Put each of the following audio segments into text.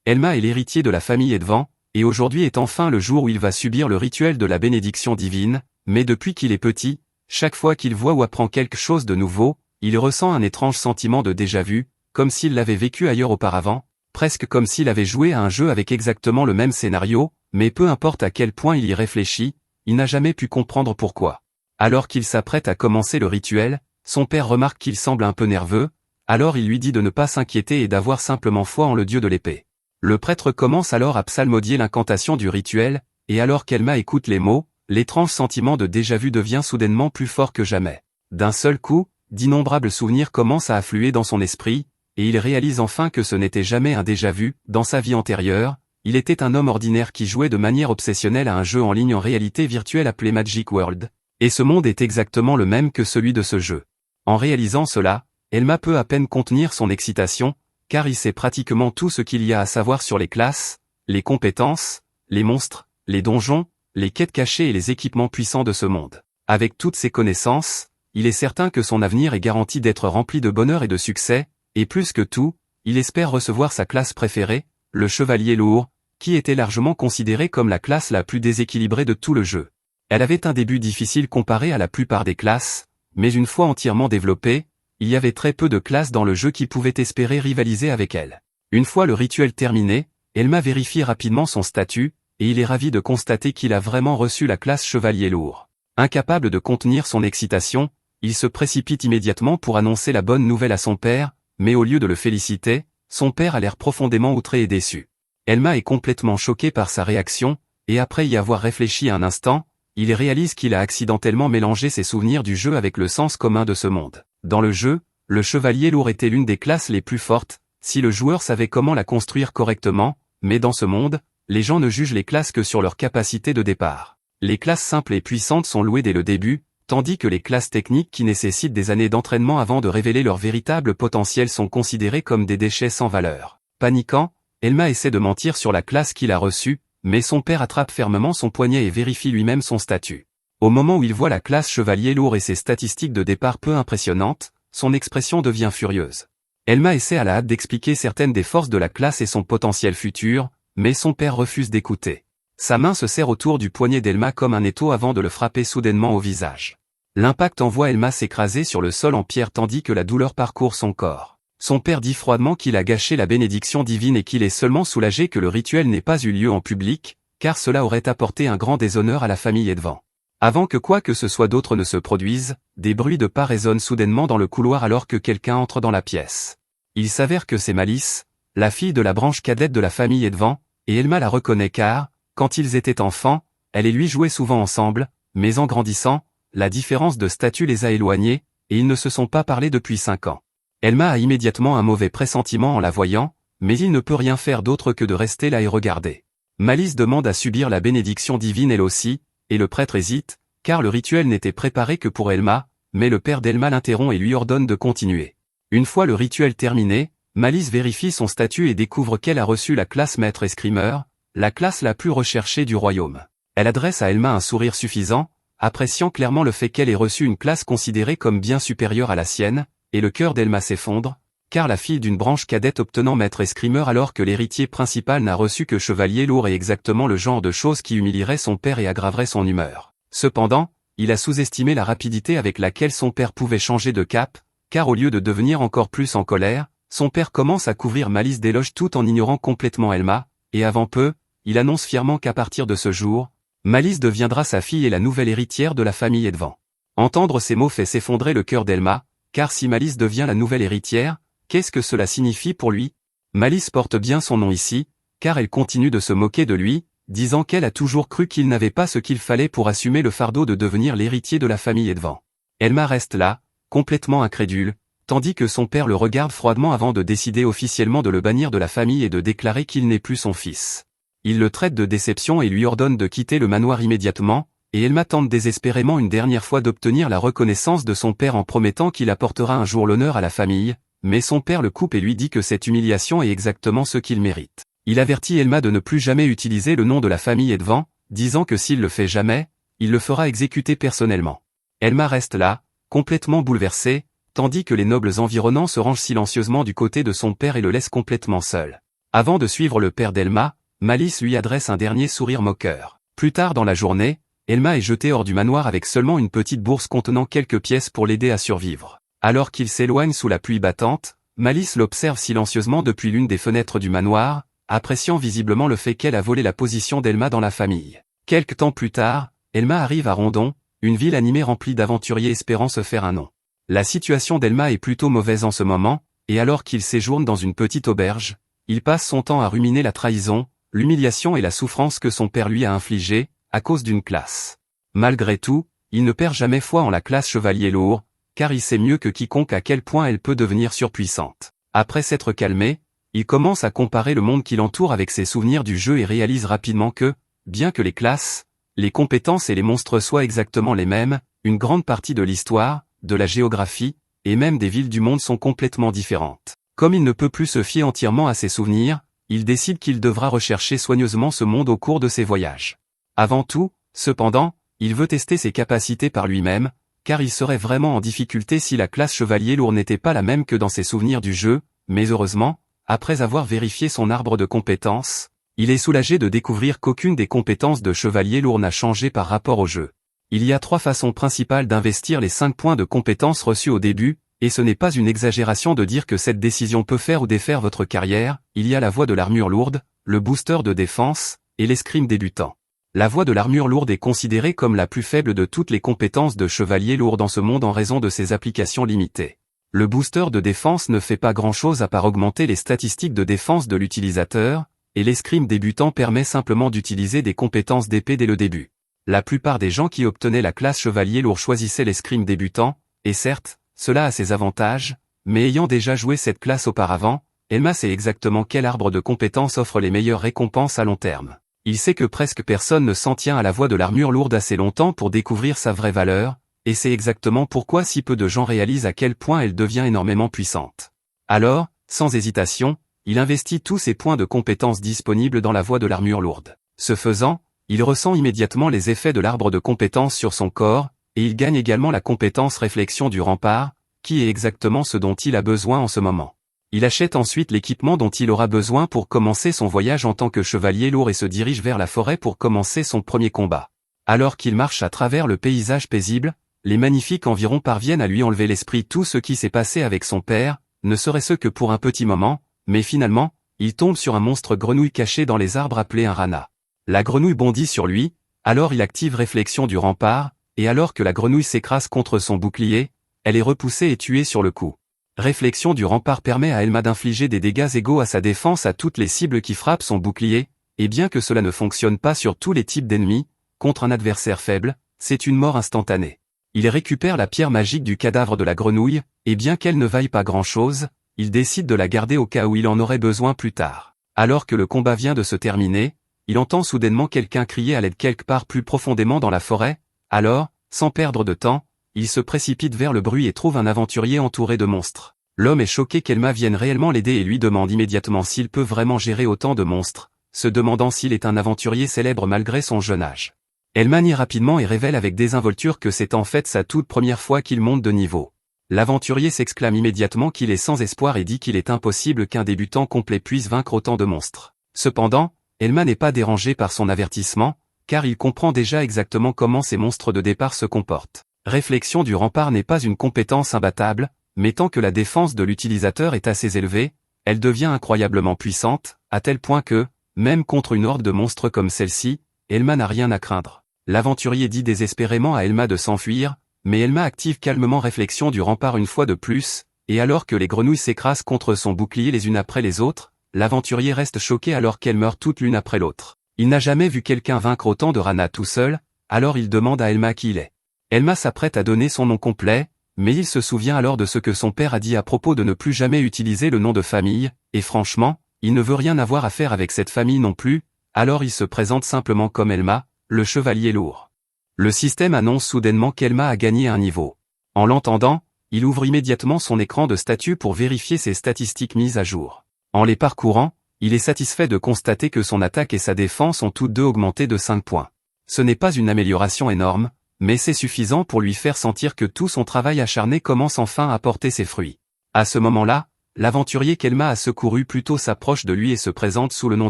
Elma est l'héritier de la famille Edvan, et aujourd'hui est enfin le jour où il va subir le rituel de la bénédiction divine, mais depuis qu'il est petit, chaque fois qu'il voit ou apprend quelque chose de nouveau, il ressent un étrange sentiment de déjà-vu, comme s'il l'avait vécu ailleurs auparavant, presque comme s'il avait joué à un jeu avec exactement le même scénario, mais peu importe à quel point il y réfléchit, il n'a jamais pu comprendre pourquoi. Alors qu'il s'apprête à commencer le rituel, son père remarque qu'il semble un peu nerveux, alors il lui dit de ne pas s'inquiéter et d'avoir simplement foi en le dieu de l'épée. Le prêtre commence alors à psalmodier l'incantation du rituel, et alors qu'Elma écoute les mots, l'étrange sentiment de déjà-vu devient soudainement plus fort que jamais. D'un seul coup, d'innombrables souvenirs commencent à affluer dans son esprit, et il réalise enfin que ce n'était jamais un déjà-vu. Dans sa vie antérieure, il était un homme ordinaire qui jouait de manière obsessionnelle à un jeu en ligne en réalité virtuelle appelé Magic World, et ce monde est exactement le même que celui de ce jeu. En réalisant cela, Elma peut à peine contenir son excitation, car il sait pratiquement tout ce qu'il y a à savoir sur les classes, les compétences, les monstres, les donjons, les quêtes cachées et les équipements puissants de ce monde. Avec toutes ces connaissances, il est certain que son avenir est garanti d'être rempli de bonheur et de succès, et plus que tout, il espère recevoir sa classe préférée, le chevalier lourd, qui était largement considérée comme la classe la plus déséquilibrée de tout le jeu. Elle avait un début difficile comparé à la plupart des classes, mais une fois entièrement développée, il y avait très peu de classes dans le jeu qui pouvaient espérer rivaliser avec elle. Une fois le rituel terminé, Elma vérifie rapidement son statut, et il est ravi de constater qu'il a vraiment reçu la classe chevalier lourd. Incapable de contenir son excitation, il se précipite immédiatement pour annoncer la bonne nouvelle à son père, mais au lieu de le féliciter, son père a l'air profondément outré et déçu. Elma est complètement choquée par sa réaction, et après y avoir réfléchi un instant, il réalise qu'il a accidentellement mélangé ses souvenirs du jeu avec le sens commun de ce monde. Dans le jeu, le chevalier lourd était l'une des classes les plus fortes, si le joueur savait comment la construire correctement, mais dans ce monde, les gens ne jugent les classes que sur leur capacité de départ. Les classes simples et puissantes sont louées dès le début, tandis que les classes techniques qui nécessitent des années d'entraînement avant de révéler leur véritable potentiel sont considérées comme des déchets sans valeur. Paniquant, Elma essaie de mentir sur la classe qu'il a reçue, mais son père attrape fermement son poignet et vérifie lui-même son statut. Au moment où il voit la classe chevalier lourd et ses statistiques de départ peu impressionnantes, son expression devient furieuse. Elma essaie à la hâte d'expliquer certaines des forces de la classe et son potentiel futur, mais son père refuse d'écouter. Sa main se serre autour du poignet d'Elma comme un étau avant de le frapper soudainement au visage. L'impact envoie Elma s'écraser sur le sol en pierre tandis que la douleur parcourt son corps. Son père dit froidement qu'il a gâché la bénédiction divine et qu'il est seulement soulagé que le rituel n'ait pas eu lieu en public, car cela aurait apporté un grand déshonneur à la famille Edvan. Avant que quoi que ce soit d'autre ne se produise, des bruits de pas résonnent soudainement dans le couloir alors que quelqu'un entre dans la pièce. Il s'avère que c'est Malice, la fille de la branche cadette de la famille Edvan, et Elma la reconnaît car, quand ils étaient enfants, elle et lui jouaient souvent ensemble, mais en grandissant, la différence de statut les a éloignés, et ils ne se sont pas parlé depuis 5 ans. Elma a immédiatement un mauvais pressentiment en la voyant, mais il ne peut rien faire d'autre que de rester là et regarder. Malice demande à subir la bénédiction divine elle aussi, et le prêtre hésite, car le rituel n'était préparé que pour Elma, mais le père d'Elma l'interrompt et lui ordonne de continuer. Une fois le rituel terminé, Malice vérifie son statut et découvre qu'elle a reçu la classe maître escrimeur, la classe la plus recherchée du royaume. Elle adresse à Elma un sourire suffisant, appréciant clairement le fait qu'elle ait reçu une classe considérée comme bien supérieure à la sienne, et le cœur d'Elma s'effondre, car la fille d'une branche cadette obtenant maître escrimeur alors que l'héritier principal n'a reçu que chevalier lourd est exactement le genre de chose qui humilierait son père et aggraverait son humeur. Cependant, il a sous-estimé la rapidité avec laquelle son père pouvait changer de cap, car au lieu de devenir encore plus en colère, son père commence à couvrir Malice d'éloges tout en ignorant complètement Elma, et avant peu, il annonce fièrement qu'à partir de ce jour, Malice deviendra sa fille et la nouvelle héritière de la famille Edvan. Entendre ces mots fait s'effondrer le cœur d'Elma, car si Malice devient la nouvelle héritière, qu'est-ce que cela signifie pour lui? Malice porte bien son nom ici, car elle continue de se moquer de lui, disant qu'elle a toujours cru qu'il n'avait pas ce qu'il fallait pour assumer le fardeau de devenir l'héritier de la famille Edvan. Elma reste là, complètement incrédule, tandis que son père le regarde froidement avant de décider officiellement de le bannir de la famille et de déclarer qu'il n'est plus son fils. Il le traite de déception et lui ordonne de quitter le manoir immédiatement, et Elma tente désespérément une dernière fois d'obtenir la reconnaissance de son père en promettant qu'il apportera un jour l'honneur à la famille, mais son père le coupe et lui dit que cette humiliation est exactement ce qu'il mérite. Il avertit Elma de ne plus jamais utiliser le nom de la famille Edvan, disant que s'il le fait jamais, il le fera exécuter personnellement. Elma reste là, complètement bouleversée, tandis que les nobles environnants se rangent silencieusement du côté de son père et le laissent complètement seul. Avant de suivre le père d'Elma, Malice lui adresse un dernier sourire moqueur. Plus tard dans la journée, Elma est jetée hors du manoir avec seulement une petite bourse contenant quelques pièces pour l'aider à survivre. Alors qu'il s'éloigne sous la pluie battante, Malice l'observe silencieusement depuis l'une des fenêtres du manoir, appréciant visiblement le fait qu'elle a volé la position d'Elma dans la famille. Quelque temps plus tard, Elma arrive à Rondon, une ville animée remplie d'aventuriers espérant se faire un nom. La situation d'Elma est plutôt mauvaise en ce moment, et alors qu'il séjourne dans une petite auberge, il passe son temps à ruminer la trahison, l'humiliation et la souffrance que son père lui a infligée, à cause d'une classe. Malgré tout, il ne perd jamais foi en la classe chevalier lourd, car il sait mieux que quiconque à quel point elle peut devenir surpuissante. Après s'être calmé, il commence à comparer le monde qui l'entoure avec ses souvenirs du jeu et réalise rapidement que, bien que les classes, les compétences et les monstres soient exactement les mêmes, une grande partie de l'histoire, de la géographie, et même des villes du monde sont complètement différentes. Comme il ne peut plus se fier entièrement à ses souvenirs, il décide qu'il devra rechercher soigneusement ce monde au cours de ses voyages. Avant tout, cependant, il veut tester ses capacités par lui-même, car il serait vraiment en difficulté si la classe chevalier lourd n'était pas la même que dans ses souvenirs du jeu, mais heureusement, après avoir vérifié son arbre de compétences, il est soulagé de découvrir qu'aucune des compétences de chevalier lourd n'a changé par rapport au jeu. Il y a 3 façons principales d'investir les 5 points de compétences reçus au début, et ce n'est pas une exagération de dire que cette décision peut faire ou défaire votre carrière. Il y a la voie de l'armure lourde, le booster de défense, et l'escrime débutant. La voie de l'armure lourde est considérée comme la plus faible de toutes les compétences de chevalier lourd dans ce monde en raison de ses applications limitées. Le booster de défense ne fait pas grand-chose à part augmenter les statistiques de défense de l'utilisateur, et l'escrime débutant permet simplement d'utiliser des compétences d'épée dès le début. La plupart des gens qui obtenaient la classe chevalier lourd choisissaient l'escrime débutant, et certes, cela a ses avantages, mais ayant déjà joué cette classe auparavant, Elma sait exactement quel arbre de compétences offre les meilleures récompenses à long terme. Il sait que presque personne ne s'en tient à la voie de l'armure lourde assez longtemps pour découvrir sa vraie valeur, et c'est exactement pourquoi si peu de gens réalisent à quel point elle devient énormément puissante. Alors, sans hésitation, il investit tous ses points de compétences disponibles dans la voie de l'armure lourde. Ce faisant, il ressent immédiatement les effets de l'arbre de compétences sur son corps, et il gagne également la compétence réflexion du rempart, qui est exactement ce dont il a besoin en ce moment. Il achète ensuite l'équipement dont il aura besoin pour commencer son voyage en tant que chevalier lourd et se dirige vers la forêt pour commencer son premier combat. Alors qu'il marche à travers le paysage paisible, les magnifiques environs parviennent à lui enlever l'esprit tout ce qui s'est passé avec son père, ne serait-ce que pour un petit moment, mais finalement, il tombe sur un monstre grenouille caché dans les arbres appelé un rana. La grenouille bondit sur lui, alors il active réflexion du rempart, et alors que la grenouille s'écrase contre son bouclier, elle est repoussée et tuée sur le coup. Réflexion du rempart permet à Elma d'infliger des dégâts égaux à sa défense à toutes les cibles qui frappent son bouclier, et bien que cela ne fonctionne pas sur tous les types d'ennemis, contre un adversaire faible, c'est une mort instantanée. Il récupère la pierre magique du cadavre de la grenouille, et bien qu'elle ne vaille pas grand-chose, il décide de la garder au cas où il en aurait besoin plus tard. Alors que le combat vient de se terminer, il entend soudainement quelqu'un crier à l'aide quelque part plus profondément dans la forêt, alors, sans perdre de temps, il se précipite vers le bruit et trouve un aventurier entouré de monstres. L'homme est choqué qu'Elma vienne réellement l'aider et lui demande immédiatement s'il peut vraiment gérer autant de monstres, se demandant s'il est un aventurier célèbre malgré son jeune âge. Elma nie rapidement et révèle avec désinvolture que c'est en fait sa toute première fois qu'il monte de niveau. L'aventurier s'exclame immédiatement qu'il est sans espoir et dit qu'il est impossible qu'un débutant complet puisse vaincre autant de monstres. Cependant, Elma n'est pas dérangée par son avertissement, car il comprend déjà exactement comment ces monstres de départ se comportent. Réflexion du rempart n'est pas une compétence imbattable, mais tant que la défense de l'utilisateur est assez élevée, elle devient incroyablement puissante, à tel point que, même contre une horde de monstres comme celle-ci, Elma n'a rien à craindre. L'aventurier dit désespérément à Elma de s'enfuir, mais Elma active calmement réflexion du rempart une fois de plus, et alors que les grenouilles s'écrasent contre son bouclier les unes après les autres, l'aventurier reste choqué alors qu'elles meurent toutes l'une après l'autre. Il n'a jamais vu quelqu'un vaincre autant de rana tout seul, alors il demande à Elma qui il est. Elma s'apprête à donner son nom complet, mais il se souvient alors de ce que son père a dit à propos de ne plus jamais utiliser le nom de famille, et franchement, il ne veut rien avoir à faire avec cette famille non plus, alors il se présente simplement comme Elma, le chevalier lourd. Le système annonce soudainement qu'Elma a gagné un niveau. En l'entendant, il ouvre immédiatement son écran de statut pour vérifier ses statistiques mises à jour. En les parcourant, il est satisfait de constater que son attaque et sa défense ont toutes deux augmenté de 5 points. Ce n'est pas une amélioration énorme, mais c'est suffisant pour lui faire sentir que tout son travail acharné commence enfin à porter ses fruits. À ce moment-là, l'aventurier qu'Elma a secouru plus tôt s'approche de lui et se présente sous le nom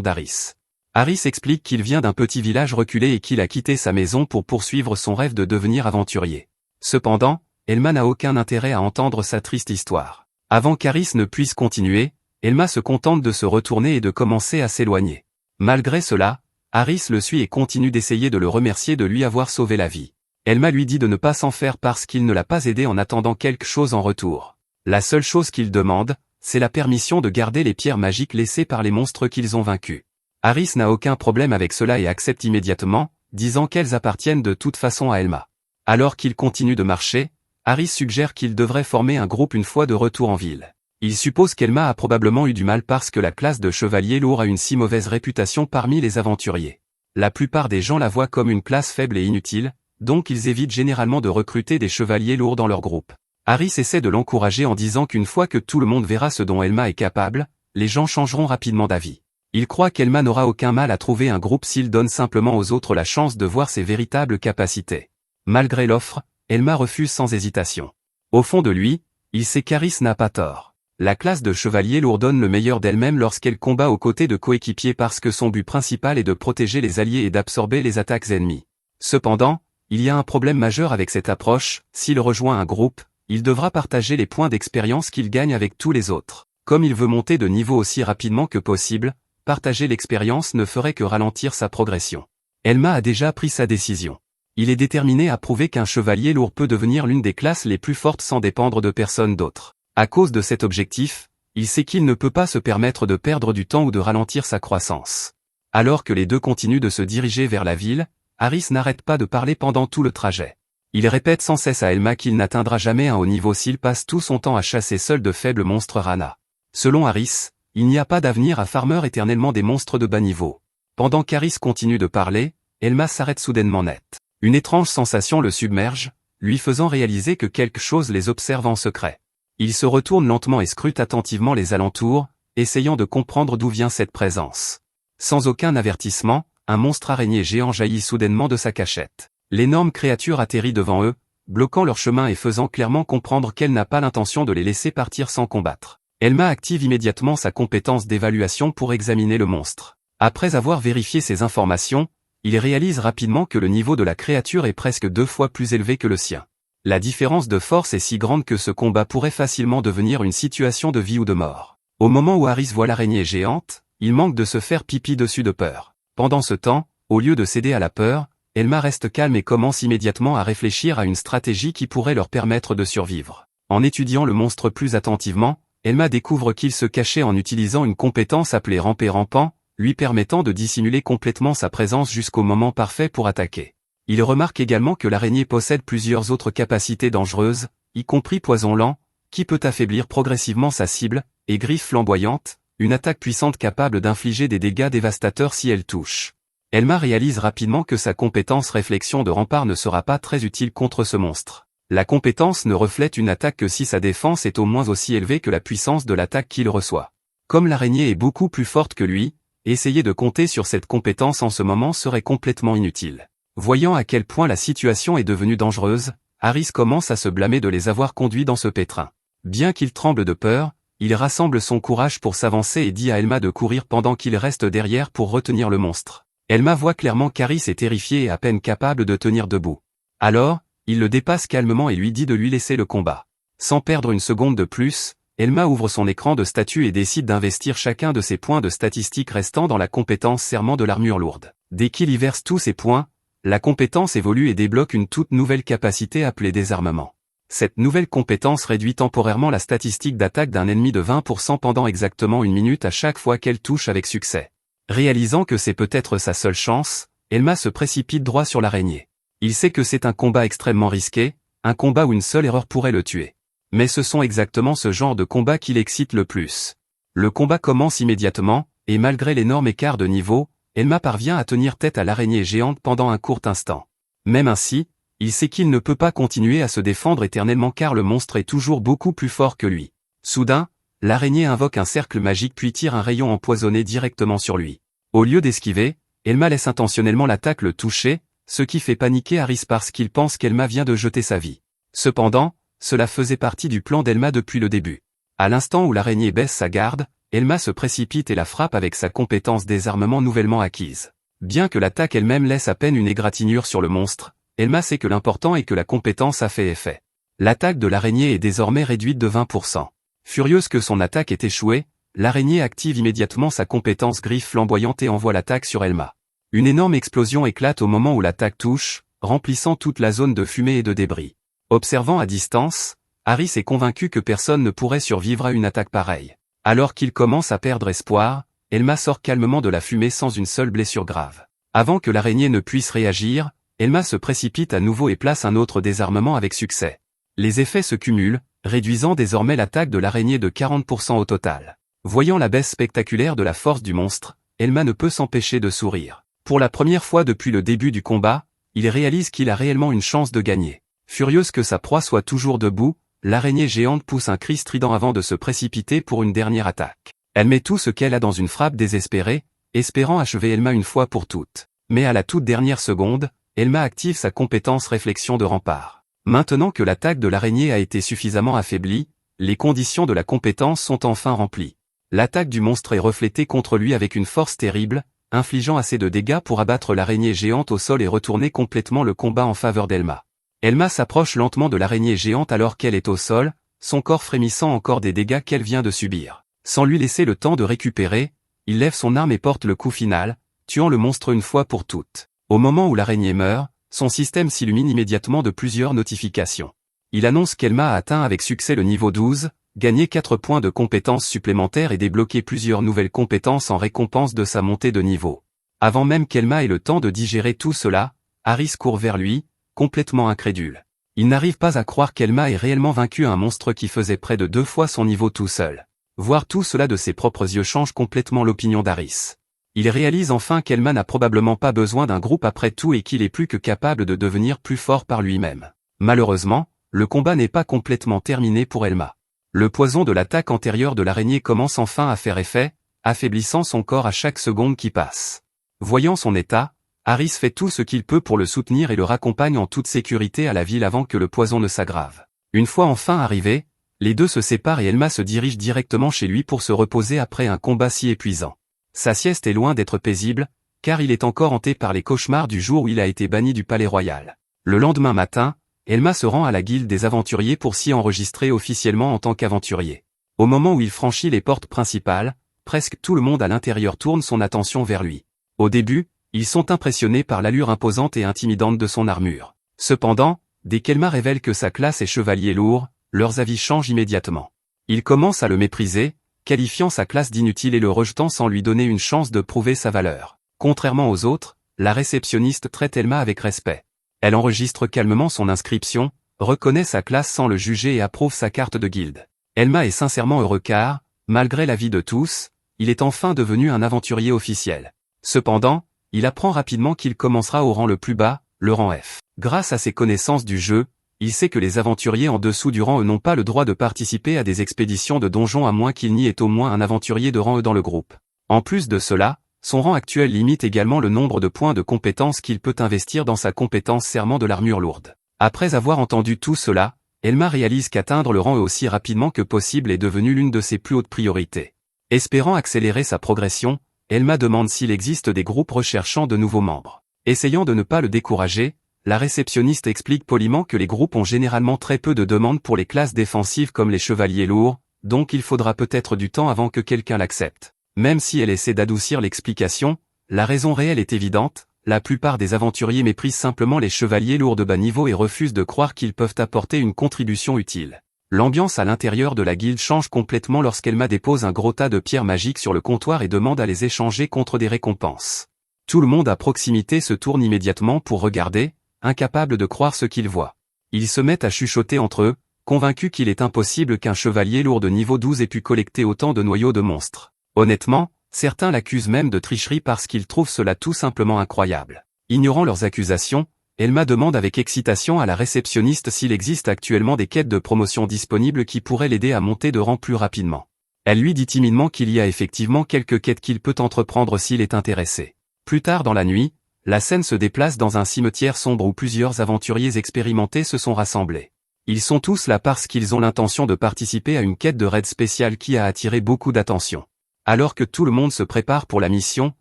d'Harris. Harris explique qu'il vient d'un petit village reculé et qu'il a quitté sa maison pour poursuivre son rêve de devenir aventurier. Cependant, Elma n'a aucun intérêt à entendre sa triste histoire. Avant qu'Harris ne puisse continuer, Elma se contente de se retourner et de commencer à s'éloigner. Malgré cela, Harris le suit et continue d'essayer de le remercier de lui avoir sauvé la vie. Elma lui dit de ne pas s'en faire parce qu'il ne l'a pas aidé en attendant quelque chose en retour. La seule chose qu'il demande, c'est la permission de garder les pierres magiques laissées par les monstres qu'ils ont vaincus. Harris n'a aucun problème avec cela et accepte immédiatement, disant qu'elles appartiennent de toute façon à Elma. Alors qu'il continue de marcher, Harris suggère qu'il devrait former un groupe une fois de retour en ville. Il suppose qu'Elma a probablement eu du mal parce que la classe de chevalier lourd a une si mauvaise réputation parmi les aventuriers. La plupart des gens la voient comme une classe faible et inutile, donc ils évitent généralement de recruter des chevaliers lourds dans leur groupe. Harris essaie de l'encourager en disant qu'une fois que tout le monde verra ce dont Elma est capable, les gens changeront rapidement d'avis. Il croit qu'Elma n'aura aucun mal à trouver un groupe s'il donne simplement aux autres la chance de voir ses véritables capacités. Malgré l'offre, Elma refuse sans hésitation. Au fond de lui, il sait qu'Harris n'a pas tort. La classe de chevalier lourd donne le meilleur d'elle-même lorsqu'elle combat aux côtés de coéquipiers parce que son but principal est de protéger les alliés et d'absorber les attaques ennemies. Cependant, il y a un problème majeur avec cette approche, s'il rejoint un groupe, il devra partager les points d'expérience qu'il gagne avec tous les autres. Comme il veut monter de niveau aussi rapidement que possible, partager l'expérience ne ferait que ralentir sa progression. Elma a déjà pris sa décision. Il est déterminé à prouver qu'un chevalier lourd peut devenir l'une des classes les plus fortes sans dépendre de personne d'autre. À cause de cet objectif, il sait qu'il ne peut pas se permettre de perdre du temps ou de ralentir sa croissance. Alors que les deux continuent de se diriger vers la ville, Harris n'arrête pas de parler pendant tout le trajet. Il répète sans cesse à Elma qu'il n'atteindra jamais un haut niveau s'il passe tout son temps à chasser seul de faibles monstres Rana. Selon Harris, il n'y a pas d'avenir à farmer éternellement des monstres de bas niveau. Pendant qu'Harris continue de parler, Elma s'arrête soudainement net. Une étrange sensation le submerge, lui faisant réaliser que quelque chose les observe en secret. Il se retourne lentement et scrute attentivement les alentours, essayant de comprendre d'où vient cette présence. Sans aucun avertissement, un monstre araignée géant jaillit soudainement de sa cachette. L'énorme créature atterrit devant eux, bloquant leur chemin et faisant clairement comprendre qu'elle n'a pas l'intention de les laisser partir sans combattre. Elma active immédiatement sa compétence d'évaluation pour examiner le monstre. Après avoir vérifié ces informations, il réalise rapidement que le niveau de la créature est presque 2 fois plus élevé que le sien. La différence de force est si grande que ce combat pourrait facilement devenir une situation de vie ou de mort. Au moment où Harris voit l'araignée géante, il manque de se faire pipi dessus de peur. Pendant ce temps, au lieu de céder à la peur, Elma reste calme et commence immédiatement à réfléchir à une stratégie qui pourrait leur permettre de survivre. En étudiant le monstre plus attentivement, Elma découvre qu'il se cachait en utilisant une compétence appelée ramper rampant, lui permettant de dissimuler complètement sa présence jusqu'au moment parfait pour attaquer. Il remarque également que l'araignée possède plusieurs autres capacités dangereuses, y compris poison lent, qui peut affaiblir progressivement sa cible, et griffe flamboyante, une attaque puissante capable d'infliger des dégâts dévastateurs si elle touche. Elma réalise rapidement que sa compétence réflexion de rempart ne sera pas très utile contre ce monstre. La compétence ne reflète une attaque que si sa défense est au moins aussi élevée que la puissance de l'attaque qu'il reçoit. Comme l'araignée est beaucoup plus forte que lui, essayer de compter sur cette compétence en ce moment serait complètement inutile. Voyant à quel point la situation est devenue dangereuse, Harris commence à se blâmer de les avoir conduits dans ce pétrin. Bien qu'il tremble de peur, il rassemble son courage pour s'avancer et dit à Elma de courir pendant qu'il reste derrière pour retenir le monstre. Elma voit clairement qu'Harris est terrifié et à peine capable de tenir debout. Alors, il le dépasse calmement et lui dit de lui laisser le combat. Sans perdre une seconde de plus, Elma ouvre son écran de statut et décide d'investir chacun de ses points de statistiques restant dans la compétence serment de l'armure lourde. Dès qu'il y verse tous ses points, la compétence évolue et débloque une toute nouvelle capacité appelée désarmement. Cette nouvelle compétence réduit temporairement la statistique d'attaque d'un ennemi de 20% pendant exactement 1 minute à chaque fois qu'elle touche avec succès. Réalisant que c'est peut-être sa seule chance, Elma se précipite droit sur l'araignée. Il sait que c'est un combat extrêmement risqué, un combat où une seule erreur pourrait le tuer. Mais ce sont exactement ce genre de combat qui l'excite le plus. Le combat commence immédiatement, et malgré l'énorme écart de niveau, Elma parvient à tenir tête à l'araignée géante pendant un court instant. Même ainsi, il sait qu'il ne peut pas continuer à se défendre éternellement car le monstre est toujours beaucoup plus fort que lui. Soudain, l'araignée invoque un cercle magique puis tire un rayon empoisonné directement sur lui. Au lieu d'esquiver, Elma laisse intentionnellement l'attaque le toucher, ce qui fait paniquer Harris parce qu'il pense qu'Elma vient de jeter sa vie. Cependant, cela faisait partie du plan d'Elma depuis le début. À l'instant où l'araignée baisse sa garde, Elma se précipite et la frappe avec sa compétence désarmement nouvellement acquise. Bien que l'attaque elle-même laisse à peine une égratignure sur le monstre, Elma sait que l'important est que la compétence a fait effet. L'attaque de l'araignée est désormais réduite de 20%. Furieuse que son attaque ait échoué, l'araignée active immédiatement sa compétence griffe flamboyante et envoie l'attaque sur Elma. Une énorme explosion éclate au moment où l'attaque touche, remplissant toute la zone de fumée et de débris. Observant à distance, Harris est convaincu que personne ne pourrait survivre à une attaque pareille. Alors qu'il commence à perdre espoir, Elma sort calmement de la fumée sans une seule blessure grave. Avant que l'araignée ne puisse réagir, Elma se précipite à nouveau et place un autre désarmement avec succès. Les effets se cumulent, réduisant désormais l'attaque de l'araignée de 40% au total. Voyant la baisse spectaculaire de la force du monstre, Elma ne peut s'empêcher de sourire. Pour la première fois depuis le début du combat, il réalise qu'il a réellement une chance de gagner. Furieuse que sa proie soit toujours debout, l'araignée géante pousse un cri strident avant de se précipiter pour une dernière attaque. Elle met tout ce qu'elle a dans une frappe désespérée, espérant achever Elma une fois pour toutes. Mais à la toute dernière seconde, Elma active sa compétence réflexion de rempart. Maintenant que l'attaque de l'araignée a été suffisamment affaiblie, les conditions de la compétence sont enfin remplies. L'attaque du monstre est reflétée contre lui avec une force terrible, infligeant assez de dégâts pour abattre l'araignée géante au sol et retourner complètement le combat en faveur d'Elma. Elma s'approche lentement de l'araignée géante alors qu'elle est au sol, son corps frémissant encore des dégâts qu'elle vient de subir. Sans lui laisser le temps de récupérer, il lève son arme et porte le coup final, tuant le monstre une fois pour toutes. Au moment où l'araignée meurt, son système s'illumine immédiatement de plusieurs notifications. Il annonce qu'Elma a atteint avec succès le niveau 12, gagné 4 points de compétences supplémentaires et débloqué plusieurs nouvelles compétences en récompense de sa montée de niveau. Avant même qu'Elma ait le temps de digérer tout cela, Harris court vers lui, complètement incrédule. Il n'arrive pas à croire qu'Elma ait réellement vaincu un monstre qui faisait près de 2 fois son niveau tout seul. Voir tout cela de ses propres yeux change complètement l'opinion d'Harris. Il réalise enfin qu'Elma n'a probablement pas besoin d'un groupe après tout et qu'il est plus que capable de devenir plus fort par lui-même. Malheureusement, le combat n'est pas complètement terminé pour Elma. Le poison de l'attaque antérieure de l'araignée commence enfin à faire effet, affaiblissant son corps à chaque seconde qui passe. Voyant son état, Harris fait tout ce qu'il peut pour le soutenir et le raccompagne en toute sécurité à la ville avant que le poison ne s'aggrave. Une fois enfin arrivés, les deux se séparent et Elma se dirige directement chez lui pour se reposer après un combat si épuisant. Sa sieste est loin d'être paisible, car il est encore hanté par les cauchemars du jour où il a été banni du palais royal. Le lendemain matin, Elma se rend à la guilde des aventuriers pour s'y enregistrer officiellement en tant qu'aventurier. Au moment où il franchit les portes principales, presque tout le monde à l'intérieur tourne son attention vers lui. Au début, ils sont impressionnés par l'allure imposante et intimidante de son armure. Cependant, dès qu'Elma révèle que sa classe est chevalier lourd, leurs avis changent immédiatement. Ils commencent à le mépriser, qualifiant sa classe d'inutile et le rejetant sans lui donner une chance de prouver sa valeur. Contrairement aux autres, la réceptionniste traite Elma avec respect. Elle enregistre calmement son inscription, reconnaît sa classe sans le juger et approuve sa carte de guilde. Elma est sincèrement heureux car, malgré l'avis de tous, il est enfin devenu un aventurier officiel. Cependant, il apprend rapidement qu'il commencera au rang le plus bas, le rang F. Grâce à ses connaissances du jeu, il sait que les aventuriers en dessous du rang E n'ont pas le droit de participer à des expéditions de donjons à moins qu'il n'y ait au moins un aventurier de rang E dans le groupe. En plus de cela, son rang actuel limite également le nombre de points de compétence qu'il peut investir dans sa compétence serment de l'armure lourde. Après avoir entendu tout cela, Elma réalise qu'atteindre le rang E aussi rapidement que possible est devenu l'une de ses plus hautes priorités. Espérant accélérer sa progression, Elma demande s'il existe des groupes recherchant de nouveaux membres. Essayant de ne pas le décourager, la réceptionniste explique poliment que les groupes ont généralement très peu de demandes pour les classes défensives comme les chevaliers lourds, donc il faudra peut-être du temps avant que quelqu'un l'accepte. Même si elle essaie d'adoucir l'explication, la raison réelle est évidente, la plupart des aventuriers méprisent simplement les chevaliers lourds de bas niveau et refusent de croire qu'ils peuvent apporter une contribution utile. L'ambiance à l'intérieur de la guilde change complètement lorsqu'Elma dépose un gros tas de pierres magiques sur le comptoir et demande à les échanger contre des récompenses. Tout le monde à proximité se tourne immédiatement pour regarder, incapable de croire ce qu'ils voient. Ils se mettent à chuchoter entre eux, convaincus qu'il est impossible qu'un chevalier lourd de niveau 12 ait pu collecter autant de noyaux de monstres. Honnêtement, certains l'accusent même de tricherie parce qu'ils trouvent cela tout simplement incroyable. Ignorant leurs accusations, Elma demande avec excitation à la réceptionniste s'il existe actuellement des quêtes de promotion disponibles qui pourraient l'aider à monter de rang plus rapidement. Elle lui dit timidement qu'il y a effectivement quelques quêtes qu'il peut entreprendre s'il est intéressé. Plus tard dans la nuit, la scène se déplace dans un cimetière sombre où plusieurs aventuriers expérimentés se sont rassemblés. Ils sont tous là parce qu'ils ont l'intention de participer à une quête de raid spéciale qui a attiré beaucoup d'attention. Alors que tout le monde se prépare pour la mission,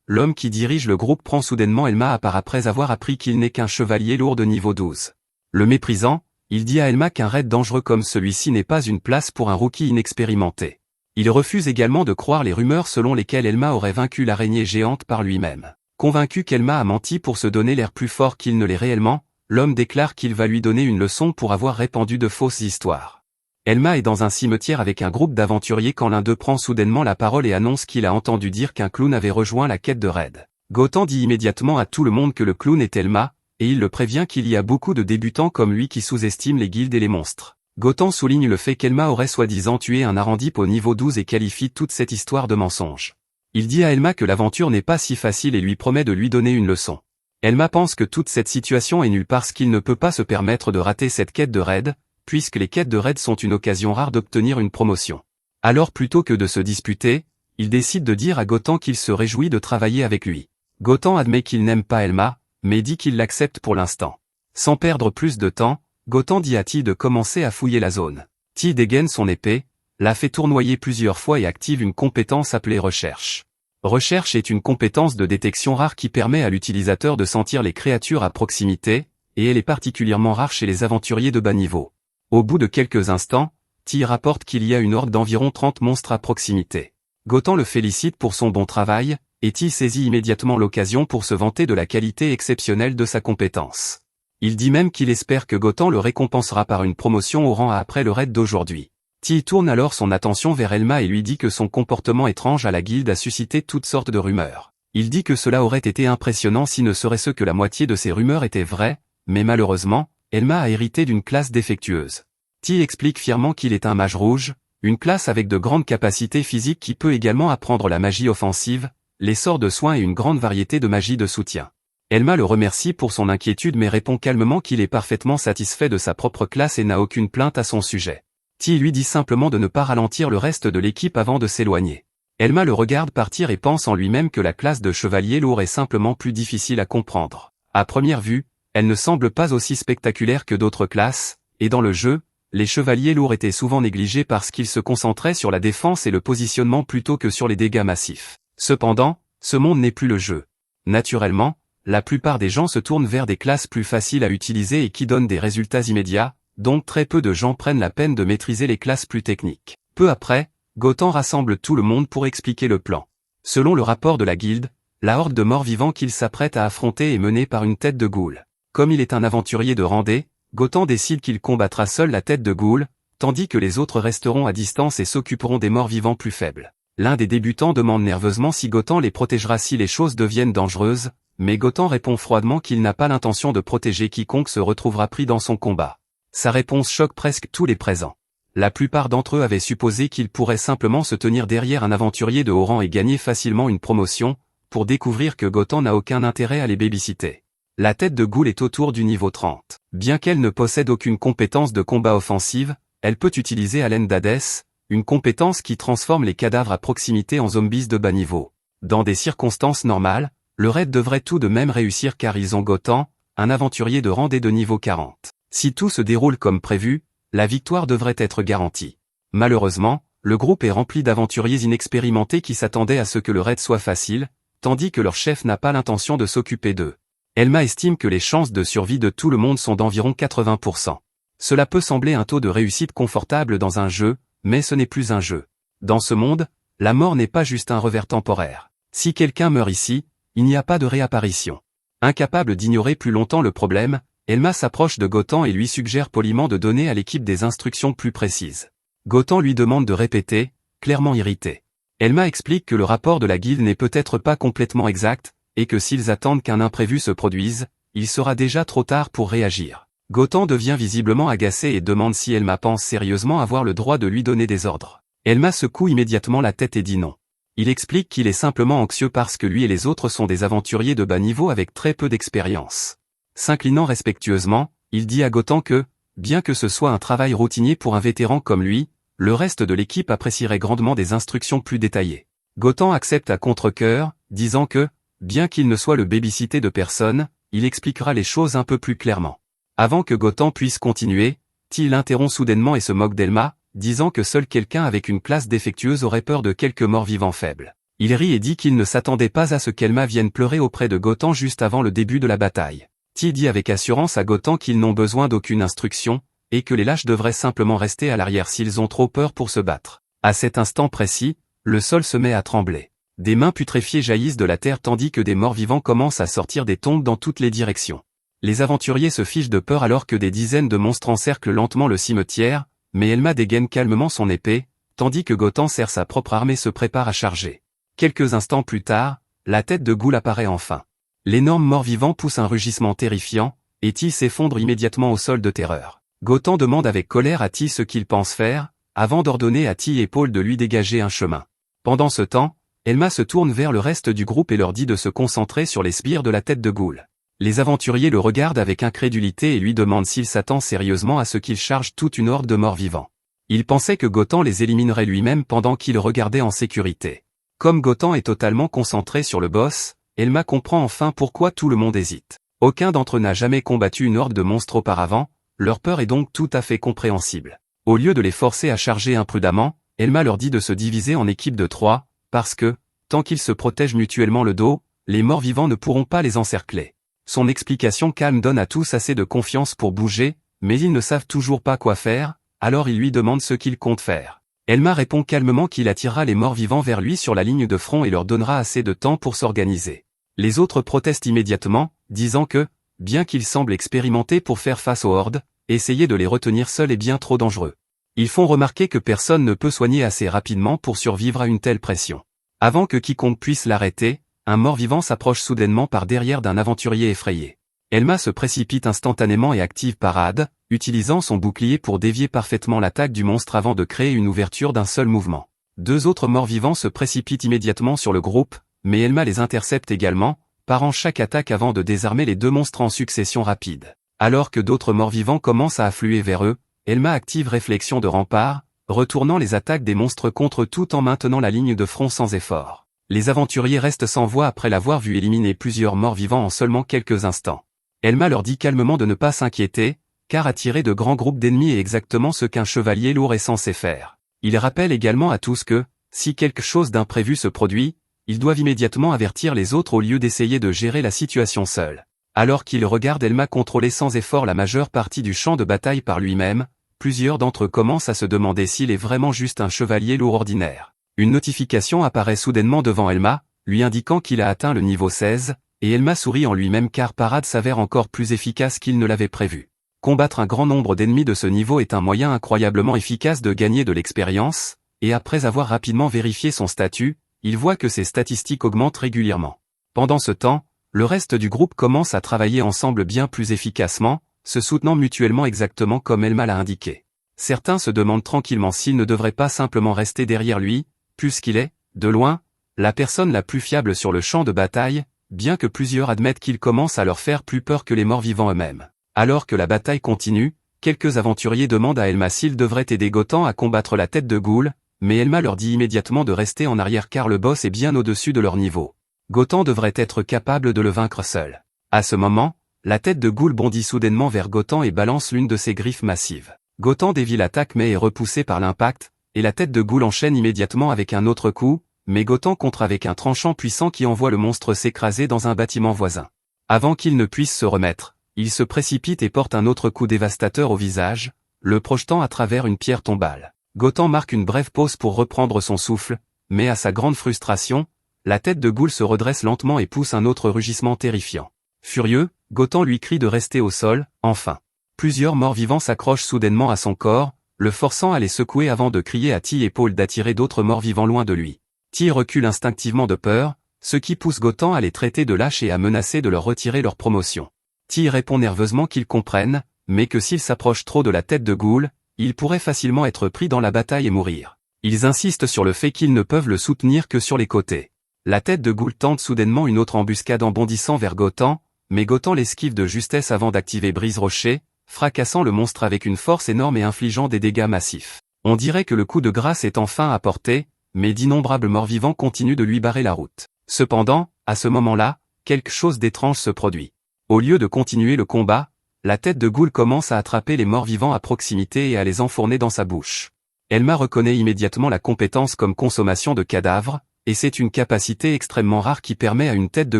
l'homme qui dirige le groupe prend soudainement Elma à part après avoir appris qu'il n'est qu'un chevalier lourd de niveau 12. Le méprisant, il dit à Elma qu'un raid dangereux comme celui-ci n'est pas une place pour un rookie inexpérimenté. Il refuse également de croire les rumeurs selon lesquelles Elma aurait vaincu l'araignée géante par lui-même. Convaincu qu'Elma a menti pour se donner l'air plus fort qu'il ne l'est réellement, l'homme déclare qu'il va lui donner une leçon pour avoir répandu de fausses histoires. Elma est dans un cimetière avec un groupe d'aventuriers quand l'un d'eux prend soudainement la parole et annonce qu'il a entendu dire qu'un clown avait rejoint la quête de raid. Gotham dit immédiatement à tout le monde que le clown est Elma, et il le prévient qu'il y a beaucoup de débutants comme lui qui sous-estiment les guildes et les monstres. Gotham souligne le fait qu'Elma aurait soi-disant tué un Arandip au niveau 12 et qualifie toute cette histoire de mensonge. Il dit à Elma que l'aventure n'est pas si facile et lui promet de lui donner une leçon. Elma pense que toute cette situation est nulle parce qu'il ne peut pas se permettre de rater cette quête de raid, puisque les quêtes de raid sont une occasion rare d'obtenir une promotion. Alors plutôt que de se disputer, il décide de dire à Gotham qu'il se réjouit de travailler avec lui. Gotham admet qu'il n'aime pas Elma, mais dit qu'il l'accepte pour l'instant. Sans perdre plus de temps, Gotham dit à Ti de commencer à fouiller la zone. Ti dégaine son épée, la fait tournoyer plusieurs fois et active une compétence appelée Recherche. Recherche est une compétence de détection rare qui permet à l'utilisateur de sentir les créatures à proximité, et elle est particulièrement rare chez les aventuriers de bas niveau. Au bout de quelques instants, Ti rapporte qu'il y a une horde d'environ 30 monstres à proximité. Gotham le félicite pour son bon travail, et Ti saisit immédiatement l'occasion pour se vanter de la qualité exceptionnelle de sa compétence. Il dit même qu'il espère que Gotham le récompensera par une promotion au rang A après le raid d'aujourd'hui. Ti tourne alors son attention vers Elma et lui dit que son comportement étrange à la guilde a suscité toutes sortes de rumeurs. Il dit que cela aurait été impressionnant si ne serait-ce que la moitié de ces rumeurs étaient vraies, mais malheureusement, Elma a hérité d'une classe défectueuse. Ti explique fièrement qu'il est un mage rouge, une classe avec de grandes capacités physiques qui peut également apprendre la magie offensive, les sorts de soins et une grande variété de magie de soutien. Elma le remercie pour son inquiétude mais répond calmement qu'il est parfaitement satisfait de sa propre classe et n'a aucune plainte à son sujet. Ti lui dit simplement de ne pas ralentir le reste de l'équipe avant de s'éloigner. Elma le regarde partir et pense en lui-même que la classe de chevalier lourd est simplement plus difficile à comprendre. À première vue, elle ne semble pas aussi spectaculaire que d'autres classes, et dans le jeu, les chevaliers lourds étaient souvent négligés parce qu'ils se concentraient sur la défense et le positionnement plutôt que sur les dégâts massifs. Cependant, ce monde n'est plus le jeu. Naturellement, la plupart des gens se tournent vers des classes plus faciles à utiliser et qui donnent des résultats immédiats, donc très peu de gens prennent la peine de maîtriser les classes plus techniques. Peu après, Gotham rassemble tout le monde pour expliquer le plan. Selon le rapport de la guilde, la horde de morts-vivants qu'il s'apprête à affronter est menée par une tête de ghoul. Comme il est un aventurier de randée, Gotham décide qu'il combattra seul la tête de ghoul, tandis que les autres resteront à distance et s'occuperont des morts-vivants plus faibles. L'un des débutants demande nerveusement si Gotham les protégera si les choses deviennent dangereuses, mais Gotham répond froidement qu'il n'a pas l'intention de protéger quiconque se retrouvera pris dans son combat. Sa réponse choque presque tous les présents. La plupart d'entre eux avaient supposé qu'il pourrait simplement se tenir derrière un aventurier de haut rang et gagner facilement une promotion, pour découvrir que Gotham n'a aucun intérêt à les babysitter. La tête de ghoul est autour du niveau 30. Bien qu'elle ne possède aucune compétence de combat offensive, elle peut utiliser Haleine d'Hadès, une compétence qui transforme les cadavres à proximité en zombies de bas niveau. Dans des circonstances normales, le raid devrait tout de même réussir car ils ont Gotham, un aventurier de randée de niveau 40. Si tout se déroule comme prévu, la victoire devrait être garantie. Malheureusement, le groupe est rempli d'aventuriers inexpérimentés qui s'attendaient à ce que le raid soit facile, tandis que leur chef n'a pas l'intention de s'occuper d'eux. Elma estime que les chances de survie de tout le monde sont d'environ 80%. Cela peut sembler un taux de réussite confortable dans un jeu, mais ce n'est plus un jeu. Dans ce monde, la mort n'est pas juste un revers temporaire. Si quelqu'un meurt ici, il n'y a pas de réapparition. Incapable d'ignorer plus longtemps le problème, Elma s'approche de Gotham et lui suggère poliment de donner à l'équipe des instructions plus précises. Gotham lui demande de répéter, clairement irrité. Elma explique que le rapport de la guilde n'est peut-être pas complètement exact, et que s'ils attendent qu'un imprévu se produise, il sera déjà trop tard pour réagir. Gotham devient visiblement agacé et demande si Elma pense sérieusement avoir le droit de lui donner des ordres. Elma secoue immédiatement la tête et dit non. Il explique qu'il est simplement anxieux parce que lui et les autres sont des aventuriers de bas niveau avec très peu d'expérience. S'inclinant respectueusement, il dit à Gotham que, bien que ce soit un travail routinier pour un vétéran comme lui, le reste de l'équipe apprécierait grandement des instructions plus détaillées. Gotham accepte à contre-cœur, disant que, bien qu'il ne soit le baby-sité de personne, il expliquera les choses un peu plus clairement. Avant que Gotham puisse continuer, Ti l'interrompt soudainement et se moque d'Elma, disant que seul quelqu'un avec une classe défectueuse aurait peur de quelques morts-vivants faibles. Il rit et dit qu'il ne s'attendait pas à ce qu'Elma vienne pleurer auprès de Gotham juste avant le début de la bataille. Ti dit avec assurance à Gotham qu'ils n'ont besoin d'aucune instruction, et que les lâches devraient simplement rester à l'arrière s'ils ont trop peur pour se battre. À cet instant précis, le sol se met à trembler. Des mains putréfiées jaillissent de la terre tandis que des morts-vivants commencent à sortir des tombes dans toutes les directions. Les aventuriers se fichent de peur alors que des dizaines de monstres encerclent lentement le cimetière, mais Elma dégaine calmement son épée, tandis que Gotham serre sa propre arme et se prépare à charger. Quelques instants plus tard, la tête de Ghoul apparaît enfin. L'énorme mort-vivant pousse un rugissement terrifiant, et Ti s'effondre immédiatement au sol de terreur. Gotham demande avec colère à Ti ce qu'il pense faire, avant d'ordonner à Ti et Paul de lui dégager un chemin. Pendant ce temps, Elma se tourne vers le reste du groupe et leur dit de se concentrer sur les sbires de la tête de Ghoul. Les aventuriers le regardent avec incrédulité et lui demandent s'il s'attend sérieusement à ce qu'il charge toute une horde de morts-vivants. Il pensait que Gotham les éliminerait lui-même pendant qu'il regardait en sécurité. Comme Gotham est totalement concentré sur le boss, Elma comprend enfin pourquoi tout le monde hésite. Aucun d'entre eux n'a jamais combattu une horde de monstres auparavant, leur peur est donc tout à fait compréhensible. Au lieu de les forcer à charger imprudemment, Elma leur dit de se diviser en équipes de 3, parce que, tant qu'ils se protègent mutuellement le dos, les morts-vivants ne pourront pas les encercler. Son explication calme donne à tous assez de confiance pour bouger, mais ils ne savent toujours pas quoi faire, alors il lui demande ce qu'il compte faire. Elma répond calmement qu'il attirera les morts-vivants vers lui sur la ligne de front et leur donnera assez de temps pour s'organiser. Les autres protestent immédiatement, disant que, bien qu'ils semblent expérimentés pour faire face aux hordes, essayer de les retenir seuls est bien trop dangereux. Ils font remarquer que personne ne peut soigner assez rapidement pour survivre à une telle pression. Avant que quiconque puisse l'arrêter, un mort-vivant s'approche soudainement par derrière d'un aventurier effrayé. Elma se précipite instantanément et active Parade, utilisant son bouclier pour dévier parfaitement l'attaque du monstre avant de créer une ouverture d'un seul mouvement. Deux autres morts-vivants se précipitent immédiatement sur le groupe, mais Elma les intercepte également, parant chaque attaque avant de désarmer les deux monstres en succession rapide. Alors que d'autres morts-vivants commencent à affluer vers eux, Elma active Réflexion de rempart, retournant les attaques des monstres contre tout en maintenant la ligne de front sans effort. Les aventuriers restent sans voix après l'avoir vu éliminer plusieurs morts-vivants en seulement quelques instants. Elma leur dit calmement de ne pas s'inquiéter, car attirer de grands groupes d'ennemis est exactement ce qu'un chevalier lourd est censé faire. Il rappelle également à tous que, si quelque chose d'imprévu se produit, ils doivent immédiatement avertir les autres au lieu d'essayer de gérer la situation seuls. Alors qu'il regarde Elma contrôler sans effort la majeure partie du champ de bataille par lui-même, plusieurs d'entre eux commencent à se demander s'il est vraiment juste un chevalier lourd ordinaire. Une notification apparaît soudainement devant Elma, lui indiquant qu'il a atteint le niveau 16, et Elma sourit en lui-même car Parade s'avère encore plus efficace qu'il ne l'avait prévu. Combattre un grand nombre d'ennemis de ce niveau est un moyen incroyablement efficace de gagner de l'expérience, et après avoir rapidement vérifié son statut, il voit que ses statistiques augmentent régulièrement. Pendant ce temps, le reste du groupe commence à travailler ensemble bien plus efficacement, se soutenant mutuellement exactement comme Elma l'a indiqué. Certains se demandent tranquillement s'il ne devrait pas simplement rester derrière lui, puisqu'il est, de loin, la personne la plus fiable sur le champ de bataille, bien que plusieurs admettent qu'il commence à leur faire plus peur que les morts-vivants eux-mêmes. Alors que la bataille continue, quelques aventuriers demandent à Elma s'ils devraient aider Gotham à combattre la tête de Ghoul, mais Elma leur dit immédiatement de rester en arrière car le boss est bien au-dessus de leur niveau. Gotham devrait être capable de le vaincre seul. À ce moment, la tête de Ghoul bondit soudainement vers Gotham et balance l'une de ses griffes massives. Gotham dévie l'attaque mais est repoussé par l'impact, et la tête de Ghoul enchaîne immédiatement avec un autre coup, mais Gotham contre avec un tranchant puissant qui envoie le monstre s'écraser dans un bâtiment voisin. Avant qu'il ne puisse se remettre, il se précipite et porte un autre coup dévastateur au visage, le projetant à travers une pierre tombale. Gotham marque une brève pause pour reprendre son souffle, mais à sa grande frustration, la tête de Ghoul se redresse lentement et pousse un autre rugissement terrifiant. Furieux, Gotham lui crie de rester au sol, enfin. Plusieurs morts-vivants s'accrochent soudainement à son corps, le forçant à les secouer avant de crier à Ti et Paul d'attirer d'autres morts-vivants loin de lui. Ti recule instinctivement de peur, ce qui pousse Gotham à les traiter de lâches et à menacer de leur retirer leur promotion. Ti répond nerveusement qu'ils comprennent, mais que s'ils s'approchent trop de la tête de Ghoul, ils pourraient facilement être pris dans la bataille et mourir. Ils insistent sur le fait qu'ils ne peuvent le soutenir que sur les côtés. La tête de Ghoul tente soudainement une autre embuscade en bondissant vers Gotham, mais Gotham l'esquive de justesse avant d'activer Brise-Rocher, fracassant le monstre avec une force énorme et infligeant des dégâts massifs. On dirait que le coup de grâce est enfin à portée, mais d'innombrables morts-vivants continuent de lui barrer la route. Cependant, à ce moment-là, quelque chose d'étrange se produit. Au lieu de continuer le combat, la tête de goule commence à attraper les morts vivants à proximité et à les enfourner dans sa bouche. Elma reconnaît immédiatement la compétence comme consommation de cadavres, et c'est une capacité extrêmement rare qui permet à une tête de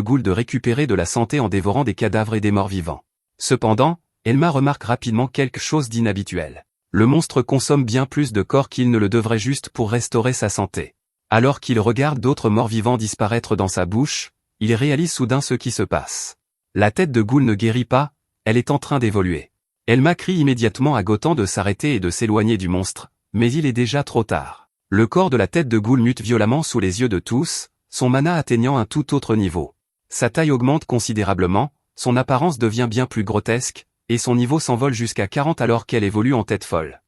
goule de récupérer de la santé en dévorant des cadavres et des morts vivants. Cependant, Elma remarque rapidement quelque chose d'inhabituel. Le monstre consomme bien plus de corps qu'il ne le devrait juste pour restaurer sa santé. Alors qu'il regarde d'autres morts vivants disparaître dans sa bouche, il réalise soudain ce qui se passe. La tête de goule ne guérit pas, elle est en train d'évoluer. Elma crie immédiatement à Gotan de s'arrêter et de s'éloigner du monstre, mais il est déjà trop tard. Le corps de la tête de goule mute violemment sous les yeux de tous, son mana atteignant un tout autre niveau. Sa taille augmente considérablement, son apparence devient bien plus grotesque, et son niveau s'envole jusqu'à 40 alors qu'elle évolue en tête folle.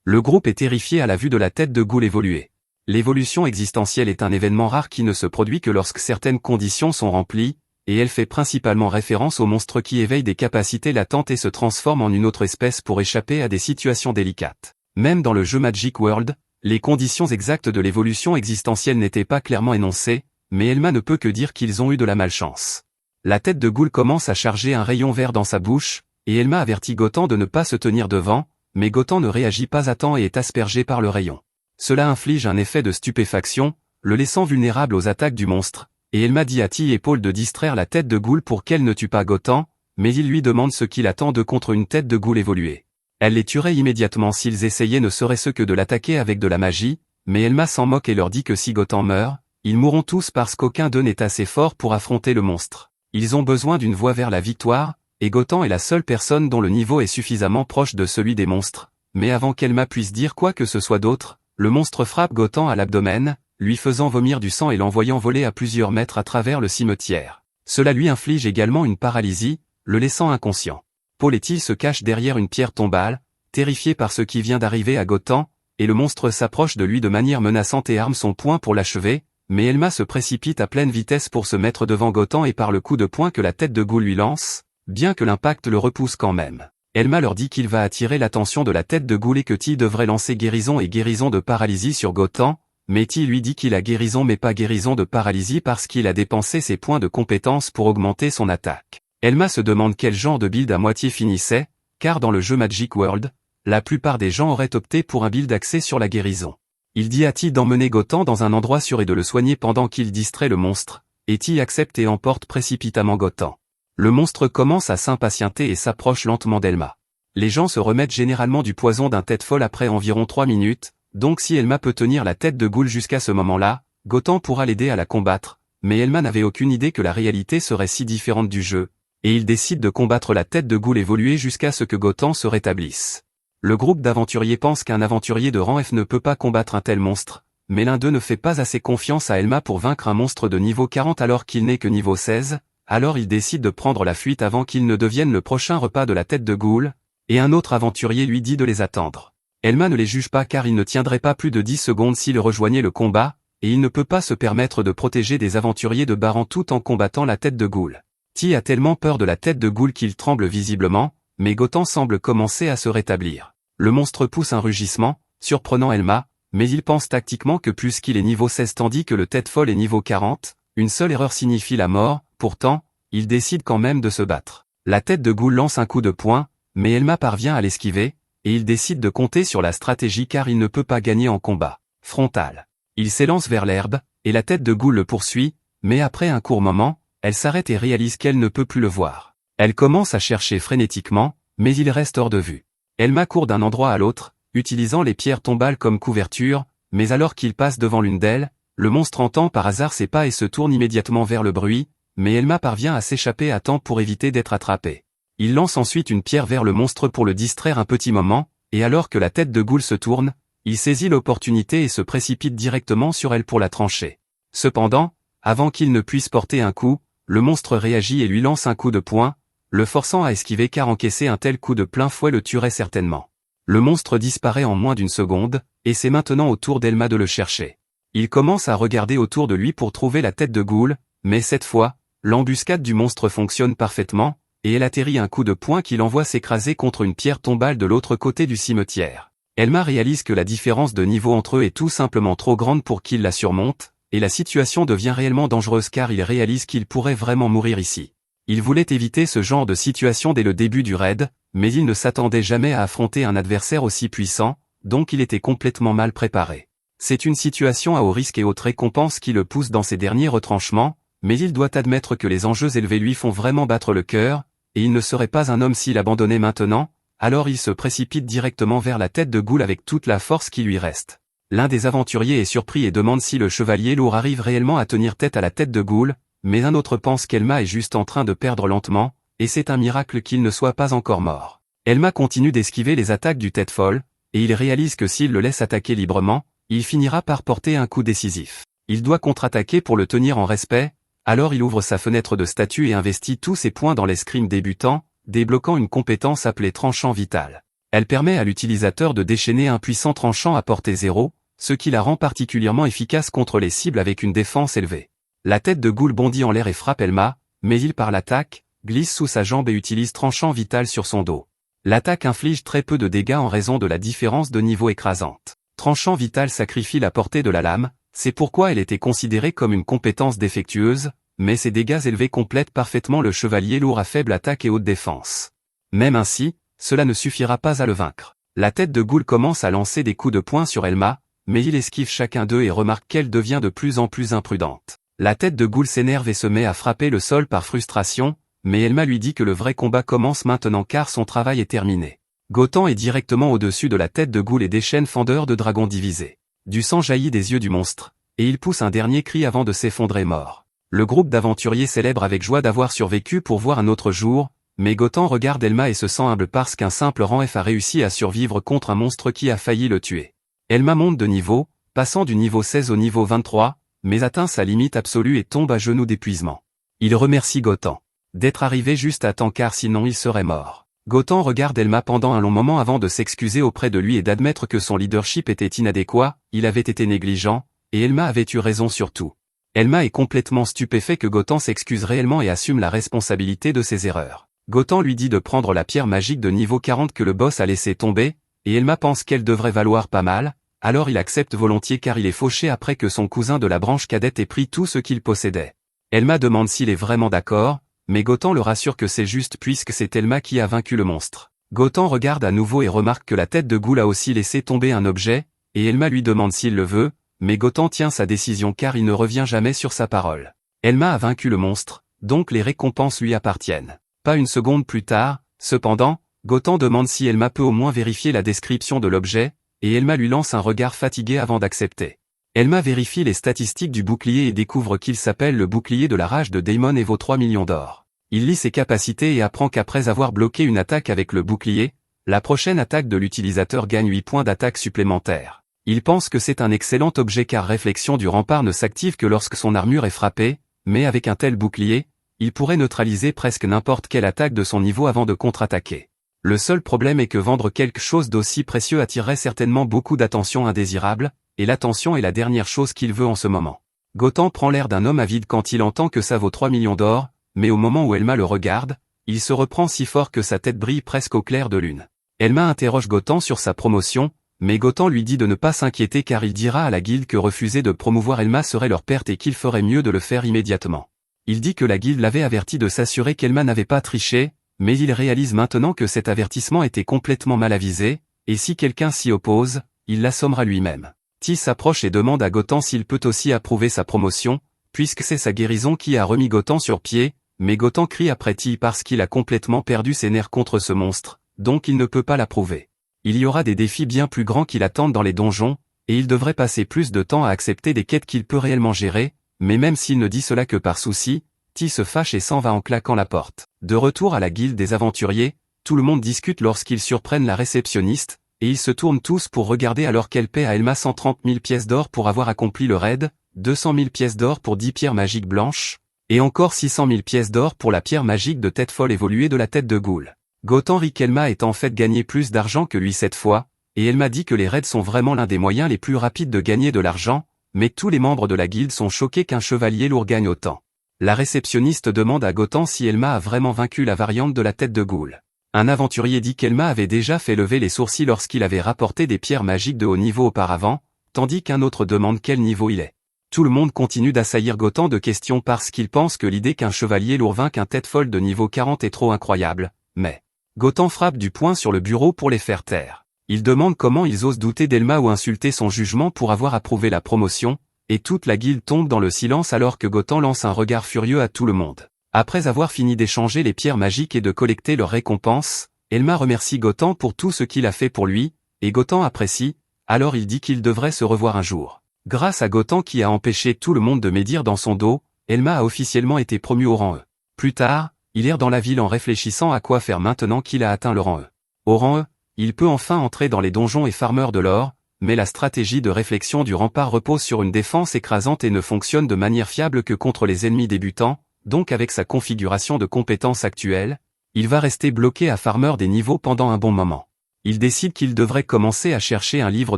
Le groupe est terrifié à la vue de la tête de goule évoluer. L'évolution existentielle est un événement rare qui ne se produit que lorsque certaines conditions sont remplies, et elle fait principalement référence aux monstres qui éveillent des capacités latentes et se transforment en une autre espèce pour échapper à des situations délicates. Même dans le jeu Magic World, les conditions exactes de l'évolution existentielle n'étaient pas clairement énoncées, mais Elma ne peut que dire qu'ils ont eu de la malchance. La tête de goule commence à charger un rayon vert dans sa bouche, et Elma avertit Gotan de ne pas se tenir devant, mais Gotan ne réagit pas à temps et est aspergé par le rayon. Cela inflige un effet de stupéfaction, le laissant vulnérable aux attaques du monstre, et Elma dit à Ti et Paul de distraire la tête de goule pour qu'elle ne tue pas Gotan, mais il lui demande ce qu'il attend de contre une tête de goule évoluée. Elle les tuerait immédiatement s'ils essayaient ne serait-ce que de l'attaquer avec de la magie, mais Elma s'en moque et leur dit que si Gotan meurt, ils mourront tous parce qu'aucun d'eux n'est assez fort pour affronter le monstre. Ils ont besoin d'une voie vers la victoire, et Gotan est la seule personne dont le niveau est suffisamment proche de celui des monstres, mais avant qu'Elma puisse dire quoi que ce soit d'autre, le monstre frappe Gotan à l'abdomen, lui faisant vomir du sang et l'envoyant voler à plusieurs mètres à travers le cimetière. Cela lui inflige également une paralysie, le laissant inconscient. Paul et Ti se cachent derrière une pierre tombale, terrifiés par ce qui vient d'arriver à Gotan, et le monstre s'approche de lui de manière menaçante et arme son poing pour l'achever, mais Elma se précipite à pleine vitesse pour se mettre devant Gotan et par le coup de poing que la tête de goule lui lance, bien que l'impact le repousse quand même. Elma leur dit qu'il va attirer l'attention de la tête de goule et que Ti devrait lancer guérison et guérison de paralysie sur Gotan, mais Ti lui dit qu'il a guérison mais pas guérison de paralysie parce qu'il a dépensé ses points de compétence pour augmenter son attaque. Elma se demande quel genre de build à moitié finissait, car dans le jeu Magic World, la plupart des gens auraient opté pour un build axé sur la guérison. Il dit à Ti d'emmener Gotan dans un endroit sûr et de le soigner pendant qu'il distrait le monstre, et Ti accepte et emporte précipitamment Gotan. Le monstre commence à s'impatienter et s'approche lentement d'Elma. Les gens se remettent généralement du poison d'un tête folle après environ 3 minutes, donc si Elma peut tenir la tête de goule jusqu'à ce moment-là, Gotan pourra l'aider à la combattre, mais Elma n'avait aucune idée que la réalité serait si différente du jeu, et il décide de combattre la tête de goule évoluée jusqu'à ce que Gotan se rétablisse. Le groupe d'aventuriers pense qu'un aventurier de rang F ne peut pas combattre un tel monstre, mais l'un d'eux ne fait pas assez confiance à Elma pour vaincre un monstre de niveau 40 alors qu'il n'est que niveau 16, alors il décide de prendre la fuite avant qu'il ne devienne le prochain repas de la tête de goule, et un autre aventurier lui dit de les attendre. Elma ne les juge pas car il ne tiendrait pas plus de 10 secondes s'il rejoignait le combat, et il ne peut pas se permettre de protéger des aventuriers de Baran tout en combattant la tête de goule. Ti a tellement peur de la tête de goule qu'il tremble visiblement, mais Gotan semble commencer à se rétablir. Le monstre pousse un rugissement, surprenant Elma, mais il pense tactiquement que puisqu'il est niveau 16 tandis que le tête folle est niveau 40, une seule erreur signifie la mort, pourtant, il décide quand même de se battre. La tête de goule lance un coup de poing, mais Elma parvient à l'esquiver, et il décide de compter sur la stratégie car il ne peut pas gagner en combat frontal. Il s'élance vers l'herbe, et la tête de goule le poursuit, mais après un court moment, elle s'arrête et réalise qu'elle ne peut plus le voir. Elle commence à chercher frénétiquement, mais il reste hors de vue. Elma court d'un endroit à l'autre, utilisant les pierres tombales comme couverture, mais alors qu'il passe devant l'une d'elles, le monstre entend par hasard ses pas et se tourne immédiatement vers le bruit, mais Elma parvient à s'échapper à temps pour éviter d'être attrapée. Il lance ensuite une pierre vers le monstre pour le distraire un petit moment, et alors que la tête de goule se tourne, il saisit l'opportunité et se précipite directement sur elle pour la trancher. Cependant, avant qu'il ne puisse porter un coup, le monstre réagit et lui lance un coup de poing, le forçant à esquiver car encaisser un tel coup de plein fouet le tuerait certainement. Le monstre disparaît en moins d'une seconde, et c'est maintenant au tour d'Elma de le chercher. Il commence à regarder autour de lui pour trouver la tête de goule, mais cette fois, l'embuscade du monstre fonctionne parfaitement, et elle atterrit un coup de poing qui l'envoie s'écraser contre une pierre tombale de l'autre côté du cimetière. Elma réalise que la différence de niveau entre eux est tout simplement trop grande pour qu'il la surmonte, et la situation devient réellement dangereuse car il réalise qu'il pourrait vraiment mourir ici. Il voulait éviter ce genre de situation dès le début du raid, mais il ne s'attendait jamais à affronter un adversaire aussi puissant, donc il était complètement mal préparé. C'est une situation à haut risque et haute récompense qui le pousse dans ses derniers retranchements, mais il doit admettre que les enjeux élevés lui font vraiment battre le cœur, et il ne serait pas un homme s'il abandonnait maintenant, alors il se précipite directement vers la tête de Goule avec toute la force qui lui reste. L'un des aventuriers est surpris et demande si le chevalier lourd arrive réellement à tenir tête à la tête de Goule, mais un autre pense qu'Elma est juste en train de perdre lentement, et c'est un miracle qu'il ne soit pas encore mort. Elma continue d'esquiver les attaques du tête folle, et il réalise que s'il le laisse attaquer librement, il finira par porter un coup décisif. Il doit contre-attaquer pour le tenir en respect, alors il ouvre sa fenêtre de statut et investit tous ses points dans l'escrime débutant, débloquant une compétence appelée tranchant vital. Elle permet à l'utilisateur de déchaîner un puissant tranchant à portée 0, ce qui la rend particulièrement efficace contre les cibles avec une défense élevée. La tête de Goule bondit en l'air et frappe Elma, mais il par l'attaque, glisse sous sa jambe et utilise tranchant vital sur son dos. L'attaque inflige très peu de dégâts en raison de la différence de niveau écrasante. Tranchant vital sacrifie la portée de la lame, c'est pourquoi elle était considérée comme une compétence défectueuse, mais ses dégâts élevés complètent parfaitement le chevalier lourd à faible attaque et haute défense. Même ainsi, cela ne suffira pas à le vaincre. La tête de Goule commence à lancer des coups de poing sur Elma, mais il esquive chacun d'eux et remarque qu'elle devient de plus en plus imprudente. La tête de Goule s'énerve et se met à frapper le sol par frustration, mais Elma lui dit que le vrai combat commence maintenant car son travail est terminé. Gotham est directement au-dessus de la tête de Goule et déchaîne fendeur de dragon divisé. Du sang jaillit des yeux du monstre, et il pousse un dernier cri avant de s'effondrer mort. Le groupe d'aventuriers célèbre avec joie d'avoir survécu pour voir un autre jour, mais Gotham regarde Elma et se sent humble parce qu'un simple rang F a réussi à survivre contre un monstre qui a failli le tuer. Elma monte de niveau, passant du niveau 16 au niveau 23, mais atteint sa limite absolue et tombe à genoux d'épuisement. Il remercie Gotham d'être arrivé juste à temps car sinon il serait mort. Gotham regarde Elma pendant un long moment avant de s'excuser auprès de lui et d'admettre que son leadership était inadéquat, il avait été négligent, et Elma avait eu raison sur tout. Elma est complètement stupéfait que Gotham s'excuse réellement et assume la responsabilité de ses erreurs. Gotham lui dit de prendre la pierre magique de niveau 40 que le boss a laissé tomber, et Elma pense qu'elle devrait valoir pas mal, alors il accepte volontiers car il est fauché après que son cousin de la branche cadette ait pris tout ce qu'il possédait. Elma demande s'il est vraiment d'accord, mais Gotham le rassure que c'est juste puisque c'est Elma qui a vaincu le monstre. Gotham regarde à nouveau et remarque que la tête de Goule a aussi laissé tomber un objet, et Elma lui demande s'il le veut, mais Gotham tient sa décision car il ne revient jamais sur sa parole. Elma a vaincu le monstre, donc les récompenses lui appartiennent. Pas une seconde plus tard, cependant, Gotham demande si Elma peut au moins vérifier la description de l'objet, et Elma lui lance un regard fatigué avant d'accepter. Elma vérifie les statistiques du bouclier et découvre qu'il s'appelle le bouclier de la rage de Daemon et vaut 3 millions d'or. Il lit ses capacités et apprend qu'après avoir bloqué une attaque avec le bouclier, la prochaine attaque de l'utilisateur gagne 8 points d'attaque supplémentaires. Il pense que c'est un excellent objet car réflexion du rempart ne s'active que lorsque son armure est frappée, mais avec un tel bouclier, il pourrait neutraliser presque n'importe quelle attaque de son niveau avant de contre-attaquer. Le seul problème est que vendre quelque chose d'aussi précieux attirerait certainement beaucoup d'attention indésirable, et l'attention est la dernière chose qu'il veut en ce moment. Gotham prend l'air d'un homme avide quand il entend que ça vaut 3 millions d'or, mais au moment où Elma le regarde, il se reprend si fort que sa tête brille presque au clair de lune. Elma interroge Gotham sur sa promotion, mais Gotham lui dit de ne pas s'inquiéter car il dira à la guilde que refuser de promouvoir Elma serait leur perte et qu'il ferait mieux de le faire immédiatement. Il dit que la guilde l'avait averti de s'assurer qu'Elma n'avait pas triché, mais il réalise maintenant que cet avertissement était complètement mal avisé, et si quelqu'un s'y oppose, il l'assommera lui-même. Ty s'approche et demande à Gotham s'il peut aussi approuver sa promotion, puisque c'est sa guérison qui a remis Gotham sur pied, mais Gotham crie après Ty parce qu'il a complètement perdu ses nerfs contre ce monstre, donc il ne peut pas l'approuver. Il y aura des défis bien plus grands qui l'attendent dans les donjons, et il devrait passer plus de temps à accepter des quêtes qu'il peut réellement gérer, mais même s'il ne dit cela que par souci, Ty se fâche et s'en va en claquant la porte. De retour à la guilde des aventuriers, tout le monde discute lorsqu'ils surprennent la réceptionniste, et ils se tournent tous pour regarder alors qu'elle paie à Elma 130 000 pièces d'or pour avoir accompli le raid, 200 000 pièces d'or pour 10 pierres magiques blanches, et encore 600 000 pièces d'or pour la pierre magique de tête folle évoluée de la tête de Goule. Gotham rit qu'Elma ait en fait gagné plus d'argent que lui cette fois, et Elma dit que les raids sont vraiment l'un des moyens les plus rapides de gagner de l'argent, mais tous les membres de la guilde sont choqués qu'un chevalier lourd gagne autant. La réceptionniste demande à Gotham si Elma a vraiment vaincu la variante de la tête de Goule. Un aventurier dit qu'Elma avait déjà fait lever les sourcils lorsqu'il avait rapporté des pierres magiques de haut niveau auparavant, tandis qu'un autre demande quel niveau il est. Tout le monde continue d'assaillir Gotham de questions parce qu'il pense que l'idée qu'un chevalier lourd vainque un tête folle de niveau 40 est trop incroyable, mais Gotham frappe du poing sur le bureau pour les faire taire. Il demande comment ils osent douter d'Elma ou insulter son jugement pour avoir approuvé la promotion, et toute la guilde tombe dans le silence alors que Gotham lance un regard furieux à tout le monde. Après avoir fini d'échanger les pierres magiques et de collecter leurs récompenses, Elma remercie Gotham pour tout ce qu'il a fait pour lui, et Gotham apprécie, alors il dit qu'ils devraient se revoir un jour. Grâce à Gotham qui a empêché tout le monde de médire dans son dos, Elma a officiellement été promue au rang E. Plus tard, il erre dans la ville en réfléchissant à quoi faire maintenant qu'il a atteint le rang E. Au rang E, il peut enfin entrer dans les donjons et farmeurs de l'or, mais la stratégie de réflexion du rempart repose sur une défense écrasante et ne fonctionne de manière fiable que contre les ennemis débutants, donc avec sa configuration de compétences actuelle, il va rester bloqué à farmer des niveaux pendant un bon moment. Il décide qu'il devrait commencer à chercher un livre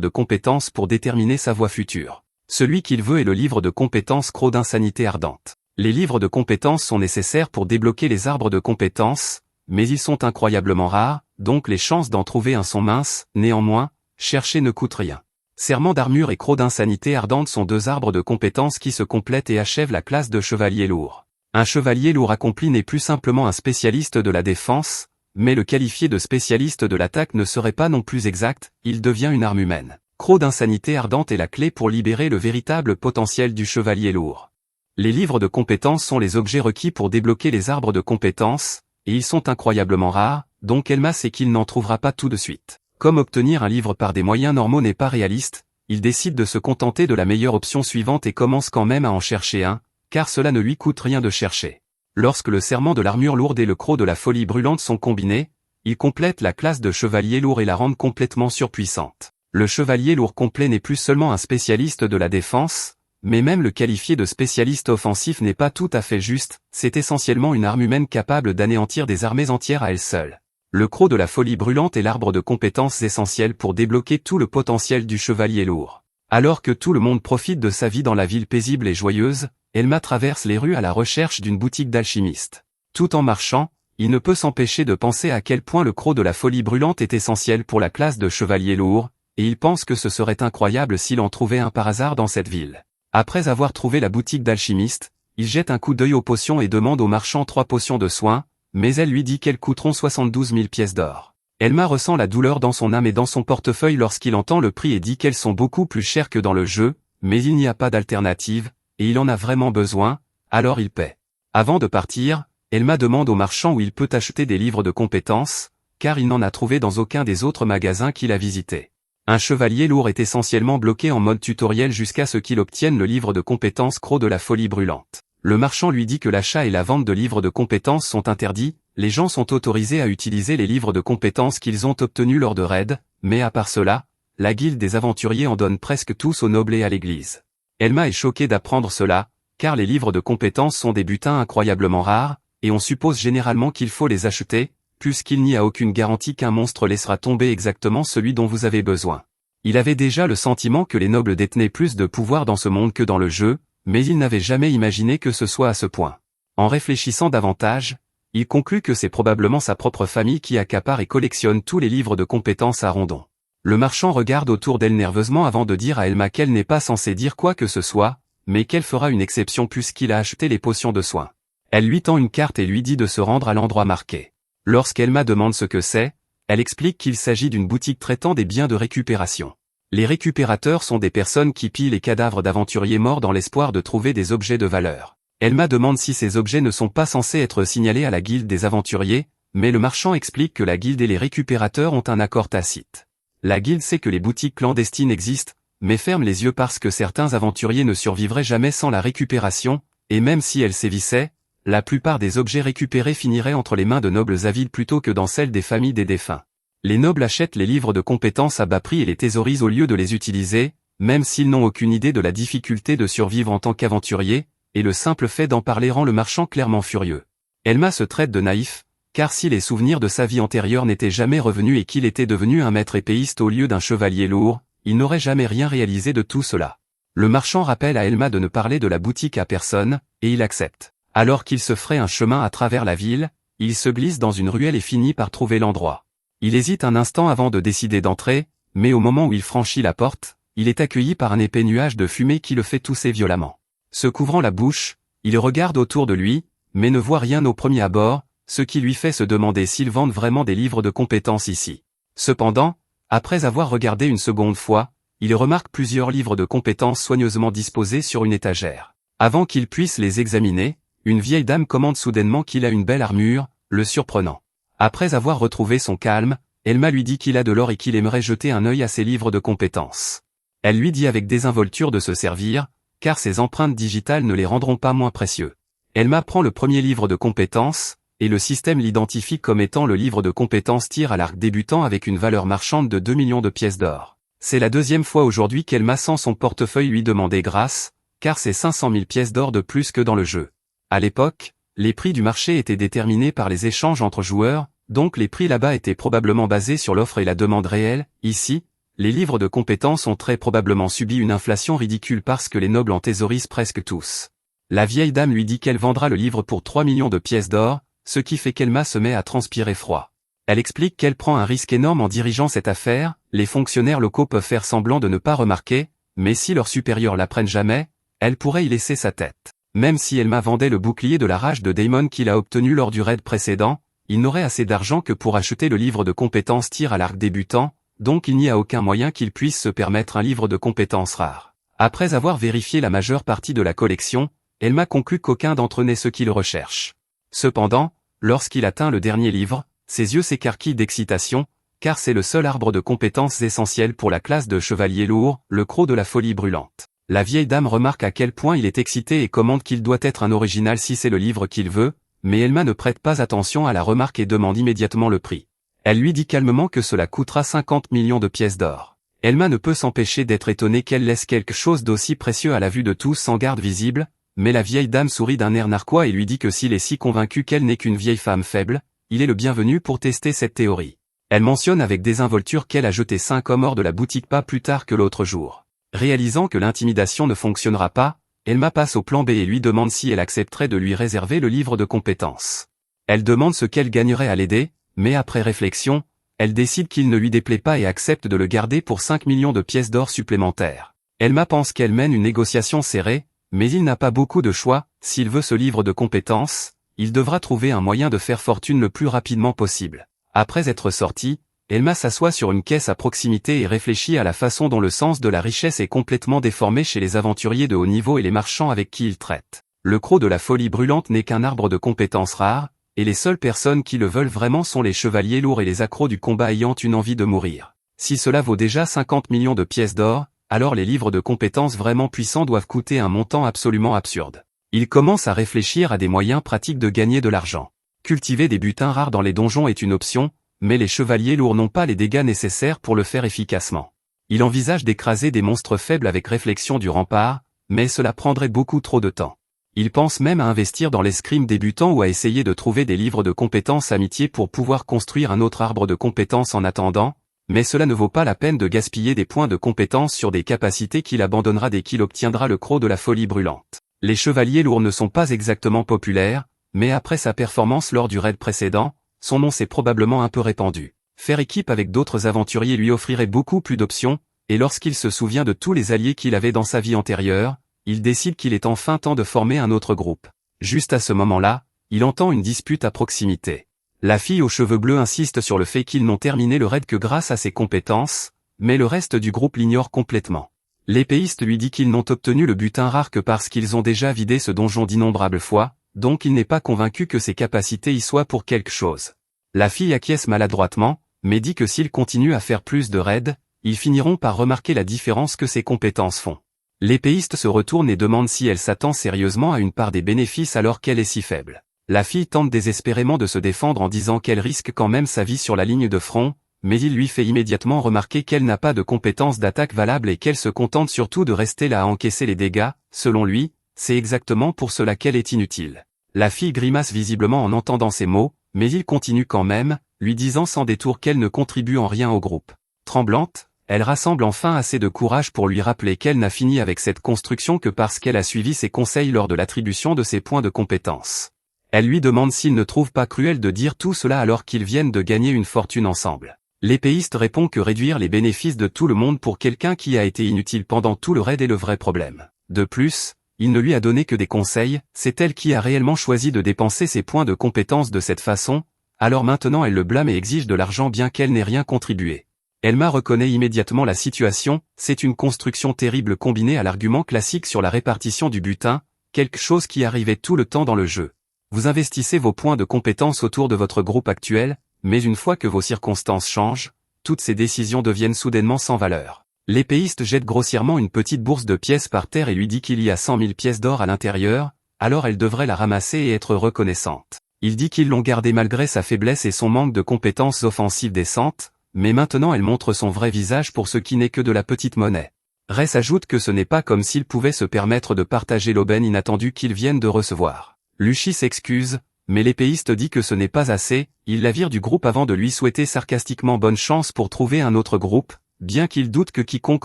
de compétences pour déterminer sa voie future. Celui qu'il veut est le livre de compétences Croc d'insanité ardente. Les livres de compétences sont nécessaires pour débloquer les arbres de compétences, mais ils sont incroyablement rares, donc les chances d'en trouver un sont minces. Néanmoins, chercher ne coûte rien. Serment d'armure et Croc d'insanité ardente sont deux arbres de compétences qui se complètent et achèvent la classe de chevalier lourd. Un chevalier lourd accompli n'est plus simplement un spécialiste de la défense, mais le qualifier de spécialiste de l'attaque ne serait pas non plus exact, il devient une arme humaine. Croc d'insanité ardente est la clé pour libérer le véritable potentiel du chevalier lourd. Les livres de compétences sont les objets requis pour débloquer les arbres de compétences, et ils sont incroyablement rares, donc Elma sait qu'il n'en trouvera pas tout de suite. Comme obtenir un livre par des moyens normaux n'est pas réaliste, il décide de se contenter de la meilleure option suivante et commence quand même à en chercher un, car cela ne lui coûte rien de chercher. Lorsque le serment de l'armure lourde et le croc de la folie brûlante sont combinés, ils complètent la classe de chevalier lourd et la rendent complètement surpuissante. Le chevalier lourd complet n'est plus seulement un spécialiste de la défense, mais même le qualifier de spécialiste offensif n'est pas tout à fait juste, c'est essentiellement une arme humaine capable d'anéantir des armées entières à elle seule. Le croc de la folie brûlante est l'arbre de compétences essentiel pour débloquer tout le potentiel du chevalier lourd. Alors que tout le monde profite de sa vie dans la ville paisible et joyeuse, Elma traverse les rues à la recherche d'une boutique d'alchimiste. Tout en marchant, il ne peut s'empêcher de penser à quel point le croc de la folie brûlante est essentiel pour la classe de chevalier lourd, et il pense que ce serait incroyable s'il en trouvait un par hasard dans cette ville. Après avoir trouvé la boutique d'alchimiste, il jette un coup d'œil aux potions et demande au marchand 3 potions de soins, mais elle lui dit qu'elles coûteront 72 000 pièces d'or. Elma ressent la douleur dans son âme et dans son portefeuille lorsqu'il entend le prix et dit qu'elles sont beaucoup plus chères que dans le jeu, mais il n'y a pas d'alternative, et il en a vraiment besoin, alors il paie. Avant de partir, Elma demande au marchand où il peut acheter des livres de compétences, car il n'en a trouvé dans aucun des autres magasins qu'il a visités. Un chevalier lourd est essentiellement bloqué en mode tutoriel jusqu'à ce qu'il obtienne le livre de compétences Croc de la folie brûlante. Le marchand lui dit que l'achat et la vente de livres de compétences sont interdits, les gens sont autorisés à utiliser les livres de compétences qu'ils ont obtenus lors de raids, mais à part cela, la guilde des aventuriers en donne presque tous aux nobles et à l'église. Elma est choquée d'apprendre cela, car les livres de compétences sont des butins incroyablement rares, et on suppose généralement qu'il faut les acheter, puisqu'il n'y a aucune garantie qu'un monstre laissera tomber exactement celui dont vous avez besoin. Il avait déjà le sentiment que les nobles détenaient plus de pouvoir dans ce monde que dans le jeu, mais il n'avait jamais imaginé que ce soit à ce point. En réfléchissant davantage, il conclut que c'est probablement sa propre famille qui accapare et collectionne tous les livres de compétences à Rondon. Le marchand regarde autour d'elle nerveusement avant de dire à Elma qu'elle n'est pas censée dire quoi que ce soit, mais qu'elle fera une exception puisqu'il a acheté les potions de soins. Elle lui tend une carte et lui dit de se rendre à l'endroit marqué. Lorsqu'Elma demande ce que c'est, elle explique qu'il s'agit d'une boutique traitant des biens de récupération. Les récupérateurs sont des personnes qui pillent les cadavres d'aventuriers morts dans l'espoir de trouver des objets de valeur. Elma demande si ces objets ne sont pas censés être signalés à la guilde des aventuriers, mais le marchand explique que la guilde et les récupérateurs ont un accord tacite. La guilde sait que les boutiques clandestines existent, mais ferme les yeux parce que certains aventuriers ne survivraient jamais sans la récupération, et même si elle sévissait, la plupart des objets récupérés finiraient entre les mains de nobles avides plutôt que dans celles des familles des défunts. Les nobles achètent les livres de compétences à bas prix et les thésaurisent au lieu de les utiliser, même s'ils n'ont aucune idée de la difficulté de survivre en tant qu'aventurier, et le simple fait d'en parler rend le marchand clairement furieux. Elma se traite de naïf, car si les souvenirs de sa vie antérieure n'étaient jamais revenus et qu'il était devenu un maître épéiste au lieu d'un chevalier lourd, il n'aurait jamais rien réalisé de tout cela. Le marchand rappelle à Elma de ne parler de la boutique à personne, et il accepte. Alors qu'il se ferait un chemin à travers la ville, il se glisse dans une ruelle et finit par trouver l'endroit. Il hésite un instant avant de décider d'entrer, mais au moment où il franchit la porte, il est accueilli par un épais nuage de fumée qui le fait tousser violemment. Se couvrant la bouche, il regarde autour de lui, mais ne voit rien au premier abord, ce qui lui fait se demander s'ils vendent vraiment des livres de compétences ici. Cependant, après avoir regardé une seconde fois, il remarque plusieurs livres de compétences soigneusement disposés sur une étagère. Avant qu'il puisse les examiner, une vieille dame commande soudainement qu'il a une belle armure, le surprenant. Après avoir retrouvé son calme, Elma lui dit qu'il a de l'or et qu'il aimerait jeter un œil à ses livres de compétences. Elle lui dit avec désinvolture de se servir, car ses empreintes digitales ne les rendront pas moins précieux. Elma prend le premier livre de compétences, et le système l'identifie comme étant le livre de compétences tir à l'arc débutant avec une valeur marchande de 2 millions de pièces d'or. C'est la deuxième fois aujourd'hui qu'Elma sent son portefeuille lui demander grâce, car c'est 500 000 pièces d'or de plus que dans le jeu. À l'époque, les prix du marché étaient déterminés par les échanges entre joueurs, donc les prix là-bas étaient probablement basés sur l'offre et la demande réelle. Ici, les livres de compétences ont très probablement subi une inflation ridicule parce que les nobles en thésaurisent presque tous. La vieille dame lui dit qu'elle vendra le livre pour 3 millions de pièces d'or, ce qui fait qu'Elma se met à transpirer froid. Elle explique qu'elle prend un risque énorme en dirigeant cette affaire, les fonctionnaires locaux peuvent faire semblant de ne pas remarquer, mais si leurs supérieurs l'apprennent jamais, elle pourrait y laisser sa tête. Même si Elma vendait le bouclier de la rage de Daemon qu'il a obtenu lors du raid précédent, il n'aurait assez d'argent que pour acheter le livre de compétences tir à l'arc débutant, donc il n'y a aucun moyen qu'il puisse se permettre un livre de compétences rares. Après avoir vérifié la majeure partie de la collection, Elma conclut qu'aucun d'entre eux n'est ce qu'il recherche. Cependant, lorsqu'il atteint le dernier livre, ses yeux s'écarquillent d'excitation, car c'est le seul arbre de compétences essentiel pour la classe de chevalier lourd, le croc de la folie brûlante. La vieille dame remarque à quel point il est excité et commande qu'il doit être un original si c'est le livre qu'il veut, mais Elma ne prête pas attention à la remarque et demande immédiatement le prix. Elle lui dit calmement que cela coûtera 50 millions de pièces d'or. Elma ne peut s'empêcher d'être étonnée qu'elle laisse quelque chose d'aussi précieux à la vue de tous sans garde visible, mais la vieille dame sourit d'un air narquois et lui dit que s'il est si convaincu qu'elle n'est qu'une vieille femme faible, il est le bienvenu pour tester cette théorie. Elle mentionne avec désinvolture qu'elle a jeté 5 hommes hors de la boutique pas plus tard que l'autre jour. Réalisant que l'intimidation ne fonctionnera pas, Elma passe au plan B et lui demande si elle accepterait de lui réserver le livre de compétences. Elle demande ce qu'elle gagnerait à l'aider, mais après réflexion, elle décide qu'il ne lui déplaît pas et accepte de le garder pour 5 millions de pièces d'or supplémentaires. Elma pense qu'elle mène une négociation serrée, mais il n'a pas beaucoup de choix. S'il veut ce livre de compétences, il devra trouver un moyen de faire fortune le plus rapidement possible. Après être sortie, Elma s'assoit sur une caisse à proximité et réfléchit à la façon dont le sens de la richesse est complètement déformé chez les aventuriers de haut niveau et les marchands avec qui ils traitent. Le croc de la folie brûlante n'est qu'un arbre de compétences rares, et les seules personnes qui le veulent vraiment sont les chevaliers lourds et les accros du combat ayant une envie de mourir. Si cela vaut déjà 50 millions de pièces d'or, alors les livres de compétences vraiment puissants doivent coûter un montant absolument absurde. Il commence à réfléchir à des moyens pratiques de gagner de l'argent. Cultiver des butins rares dans les donjons est une option, mais les chevaliers lourds n'ont pas les dégâts nécessaires pour le faire efficacement. Il envisage d'écraser des monstres faibles avec réflexion du rempart, mais cela prendrait beaucoup trop de temps. Il pense même à investir dans l'escrime débutant ou à essayer de trouver des livres de compétences amitié pour pouvoir construire un autre arbre de compétences en attendant, mais cela ne vaut pas la peine de gaspiller des points de compétences sur des capacités qu'il abandonnera dès qu'il obtiendra le croc de la folie brûlante. Les chevaliers lourds ne sont pas exactement populaires, mais après sa performance lors du raid précédent, son nom s'est probablement un peu répandu. Faire équipe avec d'autres aventuriers lui offrirait beaucoup plus d'options, et lorsqu'il se souvient de tous les alliés qu'il avait dans sa vie antérieure, il décide qu'il est enfin temps de former un autre groupe. Juste à ce moment-là, il entend une dispute à proximité. La fille aux cheveux bleus insiste sur le fait qu'ils n'ont terminé le raid que grâce à ses compétences, mais le reste du groupe l'ignore complètement. L'épéiste lui dit qu'ils n'ont obtenu le butin rare que parce qu'ils ont déjà vidé ce donjon d'innombrables fois, donc il n'est pas convaincu que ses capacités y soient pour quelque chose. La fille acquiesce maladroitement, mais dit que s'ils continuent à faire plus de raids, ils finiront par remarquer la différence que ses compétences font. L'épéiste se retourne et demande si elle s'attend sérieusement à une part des bénéfices alors qu'elle est si faible. La fille tente désespérément de se défendre en disant qu'elle risque quand même sa vie sur la ligne de front, mais il lui fait immédiatement remarquer qu'elle n'a pas de compétences d'attaque valables et qu'elle se contente surtout de rester là à encaisser les dégâts. Selon lui, c'est exactement pour cela qu'elle est inutile. La fille grimace visiblement en entendant ces mots, mais il continue quand même, lui disant sans détour qu'elle ne contribue en rien au groupe. Tremblante, elle rassemble enfin assez de courage pour lui rappeler qu'elle n'a fini avec cette construction que parce qu'elle a suivi ses conseils lors de l'attribution de ses points de compétence. Elle lui demande s'il ne trouve pas cruel de dire tout cela alors qu'ils viennent de gagner une fortune ensemble. L'épéiste répond que réduire les bénéfices de tout le monde pour quelqu'un qui a été inutile pendant tout le raid est le vrai problème. De plus, Il ne lui a donné que des conseils, c'est elle qui a réellement choisi de dépenser ses points de compétence de cette façon, alors maintenant elle le blâme et exige de l'argent bien qu'elle n'ait rien contribué. Elma reconnaît immédiatement la situation, c'est une construction terrible combinée à l'argument classique sur la répartition du butin, quelque chose qui arrivait tout le temps dans le jeu. Vous investissez vos points de compétence autour de votre groupe actuel, mais une fois que vos circonstances changent, toutes ces décisions deviennent soudainement sans valeur. L'épéiste jette grossièrement une petite bourse de pièces par terre et lui dit qu'il y a 100 000 pièces d'or à l'intérieur, alors elle devrait la ramasser et être reconnaissante. Il dit qu'ils l'ont gardée malgré sa faiblesse et son manque de compétences offensives décentes, mais maintenant elle montre son vrai visage pour ce qui n'est que de la petite monnaie. Ress ajoute que ce n'est pas comme s'il pouvait se permettre de partager l'aubaine inattendue qu'ils viennent de recevoir. Luchi s'excuse, mais l'épéiste dit que ce n'est pas assez, il la vire du groupe avant de lui souhaiter sarcastiquement bonne chance pour trouver un autre groupe, bien qu'il doute que quiconque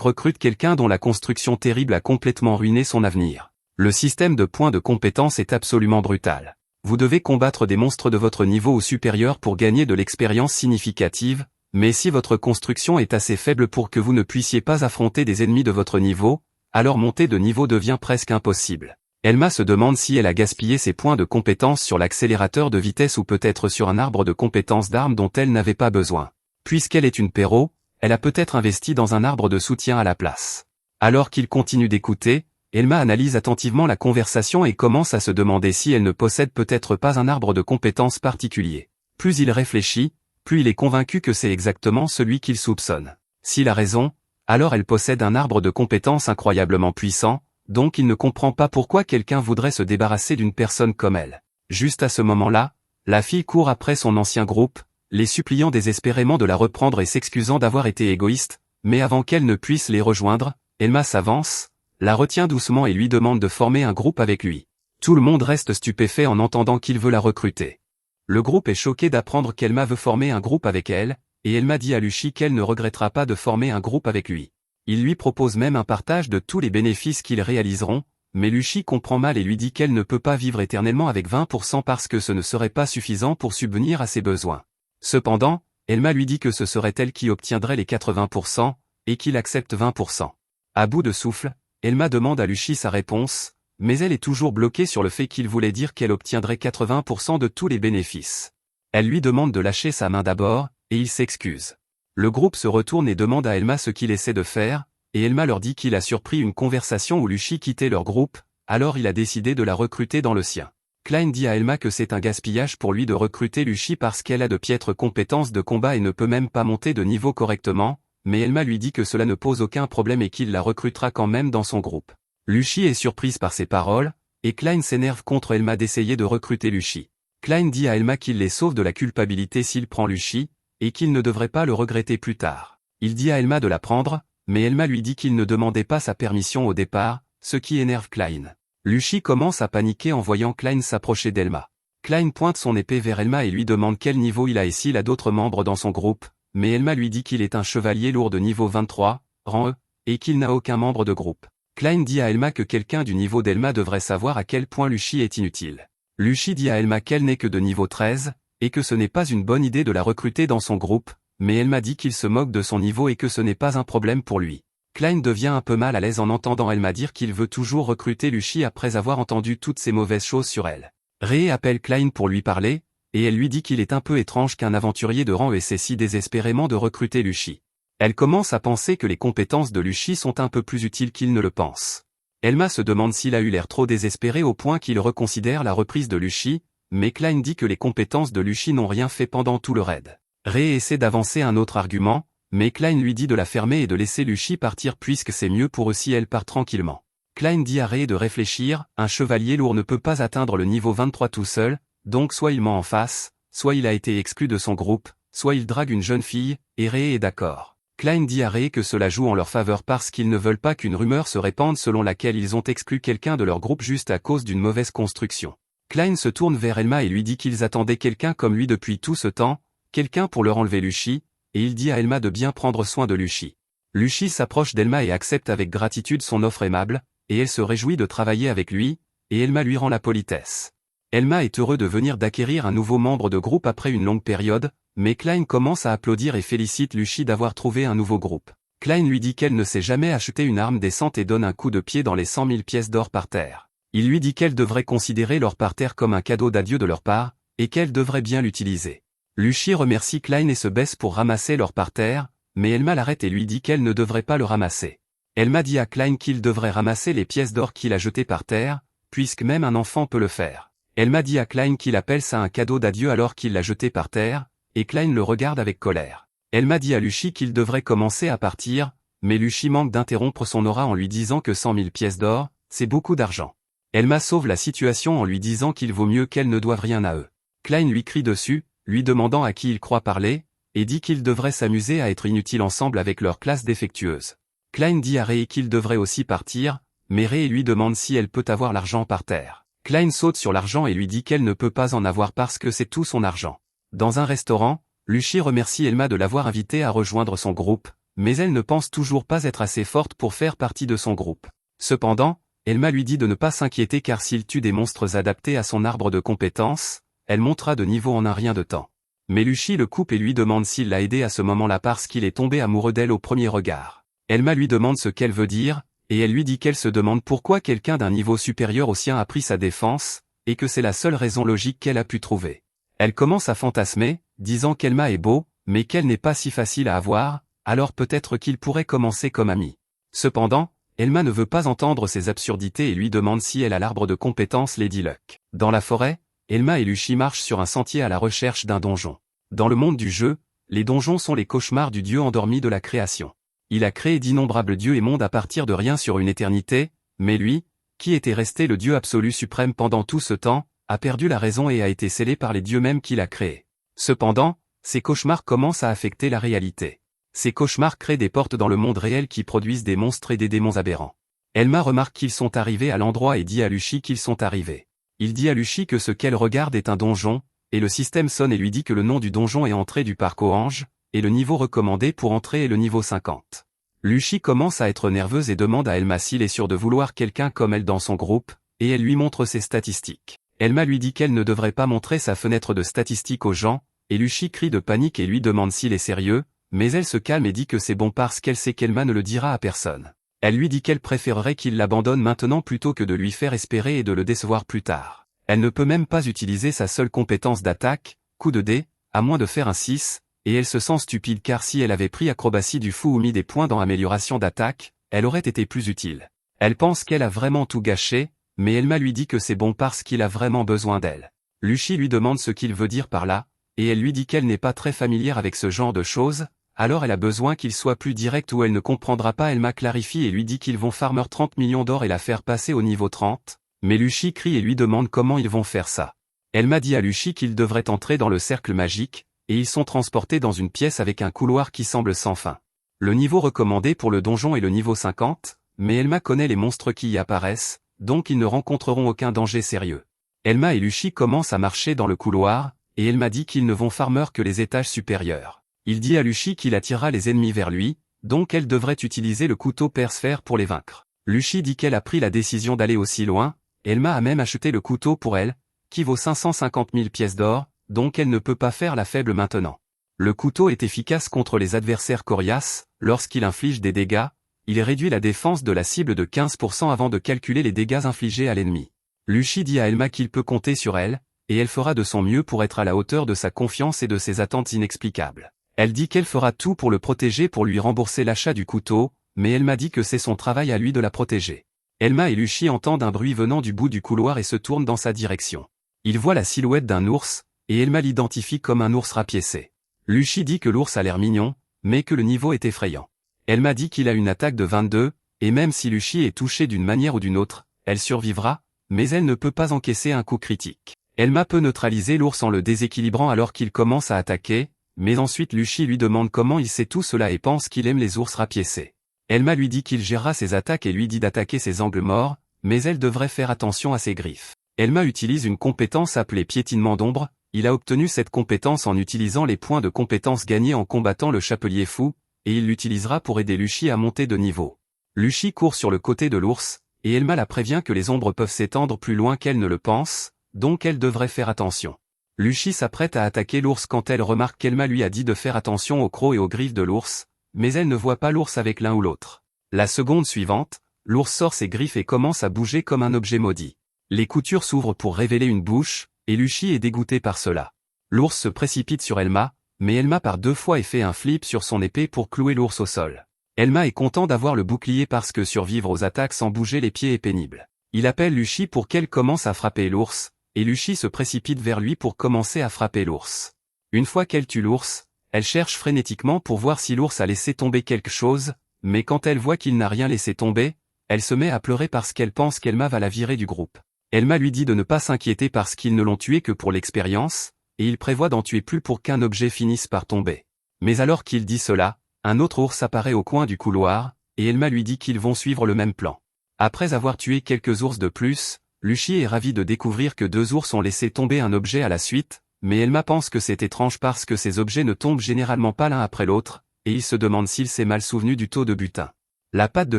recrute quelqu'un dont la construction terrible a complètement ruiné son avenir. Le système de points de compétence est absolument brutal. Vous devez combattre des monstres de votre niveau ou supérieur pour gagner de l'expérience significative, mais si votre construction est assez faible pour que vous ne puissiez pas affronter des ennemis de votre niveau, alors monter de niveau devient presque impossible. Elma se demande si elle a gaspillé ses points de compétence sur l'accélérateur de vitesse ou peut-être sur un arbre de compétences d'armes dont elle n'avait pas besoin. Puisqu'elle est une péro, elle a peut-être investi dans un arbre de soutien à la place. Alors qu'il continue d'écouter, Elma analyse attentivement la conversation et commence à se demander si elle ne possède peut-être pas un arbre de compétences particulier. Plus il réfléchit, plus il est convaincu que c'est exactement celui qu'il soupçonne. S'il a raison, alors elle possède un arbre de compétences incroyablement puissant, donc il ne comprend pas pourquoi quelqu'un voudrait se débarrasser d'une personne comme elle. Juste à ce moment-là, la fille court après son ancien groupe, les suppliant désespérément de la reprendre et s'excusant d'avoir été égoïste, mais avant qu'elle ne puisse les rejoindre, Elma s'avance, la retient doucement et lui demande de former un groupe avec lui. Tout le monde reste stupéfait en entendant qu'il veut la recruter. Le groupe est choqué d'apprendre qu'Elma veut former un groupe avec elle, et Elma dit à Luchi qu'elle ne regrettera pas de former un groupe avec lui. Il lui propose même un partage de tous les bénéfices qu'ils réaliseront, mais Luchi comprend mal et lui dit qu'elle ne peut pas vivre éternellement avec 20% parce que ce ne serait pas suffisant pour subvenir à ses besoins. Cependant, Elma lui dit que ce serait elle qui obtiendrait les 80%, et qu'il accepte 20%. À bout de souffle, Elma demande à Luchi sa réponse, mais elle est toujours bloquée sur le fait qu'il voulait dire qu'elle obtiendrait 80% de tous les bénéfices. Elle lui demande de lâcher sa main d'abord, et il s'excuse. Le groupe se retourne et demande à Elma ce qu'il essaie de faire, et Elma leur dit qu'il a surpris une conversation où Luchi quittait leur groupe, alors il a décidé de la recruter dans le sien. Klein dit à Elma que c'est un gaspillage pour lui de recruter Luchi parce qu'elle a de piètres compétences de combat et ne peut même pas monter de niveau correctement, mais Elma lui dit que cela ne pose aucun problème et qu'il la recrutera quand même dans son groupe. Luchi est surprise par ces paroles, et Klein s'énerve contre Elma d'essayer de recruter Luchi. Klein dit à Elma qu'il les sauve de la culpabilité s'il prend Luchi, et qu'il ne devrait pas le regretter plus tard. Il dit à Elma de la prendre, mais Elma lui dit qu'il ne demandait pas sa permission au départ, ce qui énerve Klein. Luchi commence à paniquer en voyant Klein s'approcher d'Elma. Klein pointe son épée vers Elma et lui demande quel niveau il a et s'il a d'autres membres dans son groupe, mais Elma lui dit qu'il est un chevalier lourd de niveau 23, rang E, et qu'il n'a aucun membre de groupe. Klein dit à Elma que quelqu'un du niveau d'Elma devrait savoir à quel point Luchi est inutile. Luchi dit à Elma qu'elle n'est que de niveau 13, et que ce n'est pas une bonne idée de la recruter dans son groupe, mais Elma dit qu'il se moque de son niveau et que ce n'est pas un problème pour lui. Klein devient un peu mal à l'aise en entendant Elma dire qu'il veut toujours recruter Luchi après avoir entendu toutes ces mauvaises choses sur elle. Ree appelle Klein pour lui parler, et elle lui dit qu'il est un peu étrange qu'un aventurier de rang essaie si désespérément de recruter Luchi. Elle commence à penser que les compétences de Luchi sont un peu plus utiles qu'il ne le pense. Elma se demande s'il a eu l'air trop désespéré au point qu'il reconsidère la reprise de Luchi, mais Klein dit que les compétences de Luchi n'ont rien fait pendant tout le raid. Ree essaie d'avancer un autre argument, mais Klein lui dit de la fermer et de laisser Luchi partir puisque c'est mieux pour eux si elle part tranquillement. Klein dit à Ree de réfléchir, un chevalier lourd ne peut pas atteindre le niveau 23 tout seul, donc soit il ment en face, soit il a été exclu de son groupe, soit il drague une jeune fille, et Ree est d'accord. Klein dit à Ree que cela joue en leur faveur parce qu'ils ne veulent pas qu'une rumeur se répande selon laquelle ils ont exclu quelqu'un de leur groupe juste à cause d'une mauvaise construction. Klein se tourne vers Elma et lui dit qu'ils attendaient quelqu'un comme lui depuis tout ce temps, quelqu'un pour leur enlever Luchi, et il dit à Elma de bien prendre soin de Luchi. Luchi s'approche d'Elma et accepte avec gratitude son offre aimable, et elle se réjouit de travailler avec lui, et Elma lui rend la politesse. Elma est heureux de venir d'acquérir un nouveau membre de groupe après une longue période, mais Klein commence à applaudir et félicite Luchi d'avoir trouvé un nouveau groupe. Klein lui dit qu'elle ne sait jamais acheter une arme décente et donne un coup de pied dans les 100 000 pièces d'or par terre. Il lui dit qu'elle devrait considérer l'or par terre comme un cadeau d'adieu de leur part, et qu'elle devrait bien l'utiliser. Lucy remercie Klein et se baisse pour ramasser l'or par terre, mais Elma l'arrête et lui dit qu'elle ne devrait pas le ramasser. Elma dit à Klein qu'il devrait ramasser les pièces d'or qu'il a jetées par terre, puisque même un enfant peut le faire. Elma dit à Klein qu'il appelle ça un cadeau d'adieu alors qu'il l'a jeté par terre, et Klein le regarde avec colère. Elma dit à Lucy qu'il devrait commencer à partir, mais Lucy manque d'interrompre son aura en lui disant que 100 000 pièces d'or, c'est beaucoup d'argent. Elma sauve la situation en lui disant qu'il vaut mieux qu'elle ne doive rien à eux. Klein lui crie dessus, lui demandant à qui il croit parler, et dit qu'ils devraient s'amuser à être inutiles ensemble avec leur classe défectueuse. Klein dit à Ray qu'il devrait aussi partir, mais Ray lui demande si elle peut avoir l'argent par terre. Klein saute sur l'argent et lui dit qu'elle ne peut pas en avoir parce que c'est tout son argent. Dans un restaurant, Lucy remercie Elma de l'avoir invitée à rejoindre son groupe, mais elle ne pense toujours pas être assez forte pour faire partie de son groupe. Cependant, Elma lui dit de ne pas s'inquiéter car s'il tue des monstres adaptés à son arbre de compétences, elle montera de niveau en un rien de temps. Mais Lucy le coupe et lui demande s'il l'a aidé à ce moment-là parce qu'il est tombé amoureux d'elle au premier regard. Elma lui demande ce qu'elle veut dire, et elle lui dit qu'elle se demande pourquoi quelqu'un d'un niveau supérieur au sien a pris sa défense, et que c'est la seule raison logique qu'elle a pu trouver. Elle commence à fantasmer, disant qu'Elma est beau, mais qu'elle n'est pas si facile à avoir, alors peut-être qu'ils pourraient commencer comme amis. Cependant, Elma ne veut pas entendre ces absurdités et lui demande si elle a l'arbre de compétences Lady Luck. Dans la forêt, Elma et Lucy marchent sur un sentier à la recherche d'un donjon. Dans le monde du jeu, les donjons sont les cauchemars du dieu endormi de la création. Il a créé d'innombrables dieux et mondes à partir de rien sur une éternité, mais lui, qui était resté le dieu absolu suprême pendant tout ce temps, a perdu la raison et a été scellé par les dieux mêmes qu'il a créés. Cependant, ces cauchemars commencent à affecter la réalité. Ces cauchemars créent des portes dans le monde réel qui produisent des monstres et des démons aberrants. Elma remarque qu'ils sont arrivés à l'endroit et dit à Lucy qu'ils sont arrivés. Il dit à Lucy que ce qu'elle regarde est un donjon, et le système sonne et lui dit que le nom du donjon est entrée du parc aux anges, et le niveau recommandé pour entrer est le niveau 50. Lucy commence à être nerveuse et demande à Elma s'il est sûr de vouloir quelqu'un comme elle dans son groupe, et elle lui montre ses statistiques. Elma lui dit qu'elle ne devrait pas montrer sa fenêtre de statistiques aux gens, et Lucy crie de panique et lui demande s'il est sérieux, mais elle se calme et dit que c'est bon parce qu'elle sait qu'Elma ne le dira à personne. Elle lui dit qu'elle préférerait qu'il l'abandonne maintenant plutôt que de lui faire espérer et de le décevoir plus tard. Elle ne peut même pas utiliser sa seule compétence d'attaque, coup de dé, à moins de faire un 6, et elle se sent stupide car si elle avait pris acrobatie du fou ou mis des points dans amélioration d'attaque, elle aurait été plus utile. Elle pense qu'elle a vraiment tout gâché, mais Elma lui dit que c'est bon parce qu'il a vraiment besoin d'elle. Lucy lui demande ce qu'il veut dire par là, et elle lui dit qu'elle n'est pas très familière avec ce genre de choses, alors elle a besoin qu'il soit plus direct ou elle ne comprendra pas. Elma clarifie et lui dit qu'ils vont farmer 30 millions d'or et la faire passer au niveau 30, mais Lucy crie et lui demande comment ils vont faire ça. Elma dit à Lucy qu'ils devraient entrer dans le cercle magique, et ils sont transportés dans une pièce avec un couloir qui semble sans fin. Le niveau recommandé pour le donjon est le niveau 50, mais Elma connaît les monstres qui y apparaissent, donc ils ne rencontreront aucun danger sérieux. Elma et Lucy commencent à marcher dans le couloir, et Elma dit qu'ils ne vont farmer que les étages supérieurs. Il dit à Lucy qu'il attirera les ennemis vers lui, donc elle devrait utiliser le couteau persphère pour les vaincre. Lucy dit qu'elle a pris la décision d'aller aussi loin, Elma a même acheté le couteau pour elle, qui vaut 550 000 pièces d'or, donc elle ne peut pas faire la faible maintenant. Le couteau est efficace contre les adversaires coriaces, lorsqu'il inflige des dégâts, il réduit la défense de la cible de 15% avant de calculer les dégâts infligés à l'ennemi. Lucy dit à Elma qu'il peut compter sur elle, et elle fera de son mieux pour être à la hauteur de sa confiance et de ses attentes inexplicables. Elle dit qu'elle fera tout pour le protéger pour lui rembourser l'achat du couteau, mais Elma dit que c'est son travail à lui de la protéger. Elma et Lucy entendent un bruit venant du bout du couloir et se tournent dans sa direction. Ils voient la silhouette d'un ours, et Elma l'identifie comme un ours rapiécé. Lucy dit que l'ours a l'air mignon, mais que le niveau est effrayant. Elma dit qu'il a une attaque de 22, et même si Lucy est touchée d'une manière ou d'une autre, elle survivra, mais elle ne peut pas encaisser un coup critique. Elma peut neutraliser l'ours en le déséquilibrant alors qu'il commence à attaquer, mais ensuite Lucy lui demande comment il sait tout cela et pense qu'il aime les ours rapiécés. Elma lui dit qu'il gérera ses attaques et lui dit d'attaquer ses angles morts, mais elle devrait faire attention à ses griffes. Elma utilise une compétence appelée piétinement d'ombre, il a obtenu cette compétence en utilisant les points de compétence gagnés en combattant le chapelier fou, et il l'utilisera pour aider Lucy à monter de niveau. Lucy court sur le côté de l'ours, et Elma la prévient que les ombres peuvent s'étendre plus loin qu'elle ne le pense, donc elle devrait faire attention. Lucy s'apprête à attaquer l'ours quand elle remarque qu'Elma lui a dit de faire attention aux crocs et aux griffes de l'ours, mais elle ne voit pas l'ours avec l'un ou l'autre. La seconde suivante, l'ours sort ses griffes et commence à bouger comme un objet maudit. Les coutures s'ouvrent pour révéler une bouche, et Luchi est dégoûté par cela. L'ours se précipite sur Elma, mais Elma part 2 fois et fait un flip sur son épée pour clouer l'ours au sol. Elma est content d'avoir le bouclier parce que survivre aux attaques sans bouger les pieds est pénible. Il appelle Luchi pour qu'elle commence à frapper l'ours, et Luchi se précipite vers lui pour commencer à frapper l'ours. Une fois qu'elle tue l'ours, elle cherche frénétiquement pour voir si l'ours a laissé tomber quelque chose, mais quand elle voit qu'il n'a rien laissé tomber, elle se met à pleurer parce qu'elle pense qu'Elma va la virer du groupe. Elma lui dit de ne pas s'inquiéter parce qu'ils ne l'ont tué que pour l'expérience, et il prévoit d'en tuer plus pour qu'un objet finisse par tomber. Mais alors qu'il dit cela, un autre ours apparaît au coin du couloir, et Elma lui dit qu'ils vont suivre le même plan. Après avoir tué quelques ours de plus, Luchi est ravi de découvrir que 2 ours ont laissé tomber un objet à la suite, mais Elma pense que c'est étrange parce que ces objets ne tombent généralement pas l'un après l'autre, et il se demande s'il s'est mal souvenu du taux de butin. La patte de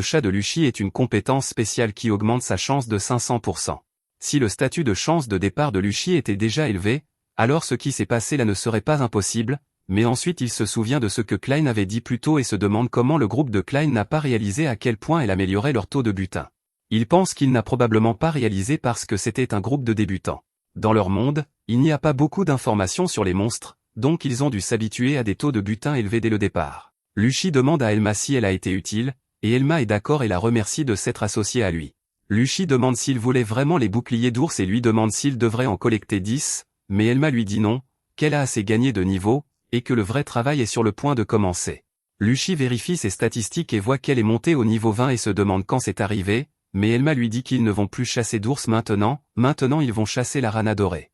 chat de Luchi est une compétence spéciale qui augmente sa chance de 500%. Si le statut de chance de départ de Luchi était déjà élevé, alors ce qui s'est passé là ne serait pas impossible, mais ensuite il se souvient de ce que Klein avait dit plus tôt et se demande comment le groupe de Klein n'a pas réalisé à quel point elle améliorait leur taux de butin. Il pense qu'il n'a probablement pas réalisé parce que c'était un groupe de débutants. Dans leur monde, il n'y a pas beaucoup d'informations sur les monstres, donc ils ont dû s'habituer à des taux de butin élevés dès le départ. Luchi demande à Elma si elle a été utile, et Elma est d'accord et la remercie de s'être associée à lui. Luchi demande s'il voulait vraiment les boucliers d'ours et lui demande s'il devrait en collecter 10, mais Elma lui dit non, qu'elle a assez gagné de niveau, et que le vrai travail est sur le point de commencer. Luchi vérifie ses statistiques et voit qu'elle est montée au niveau 20 et se demande quand c'est arrivé, mais Elma lui dit qu'ils ne vont plus chasser d'ours maintenant ils vont chasser la rana dorée.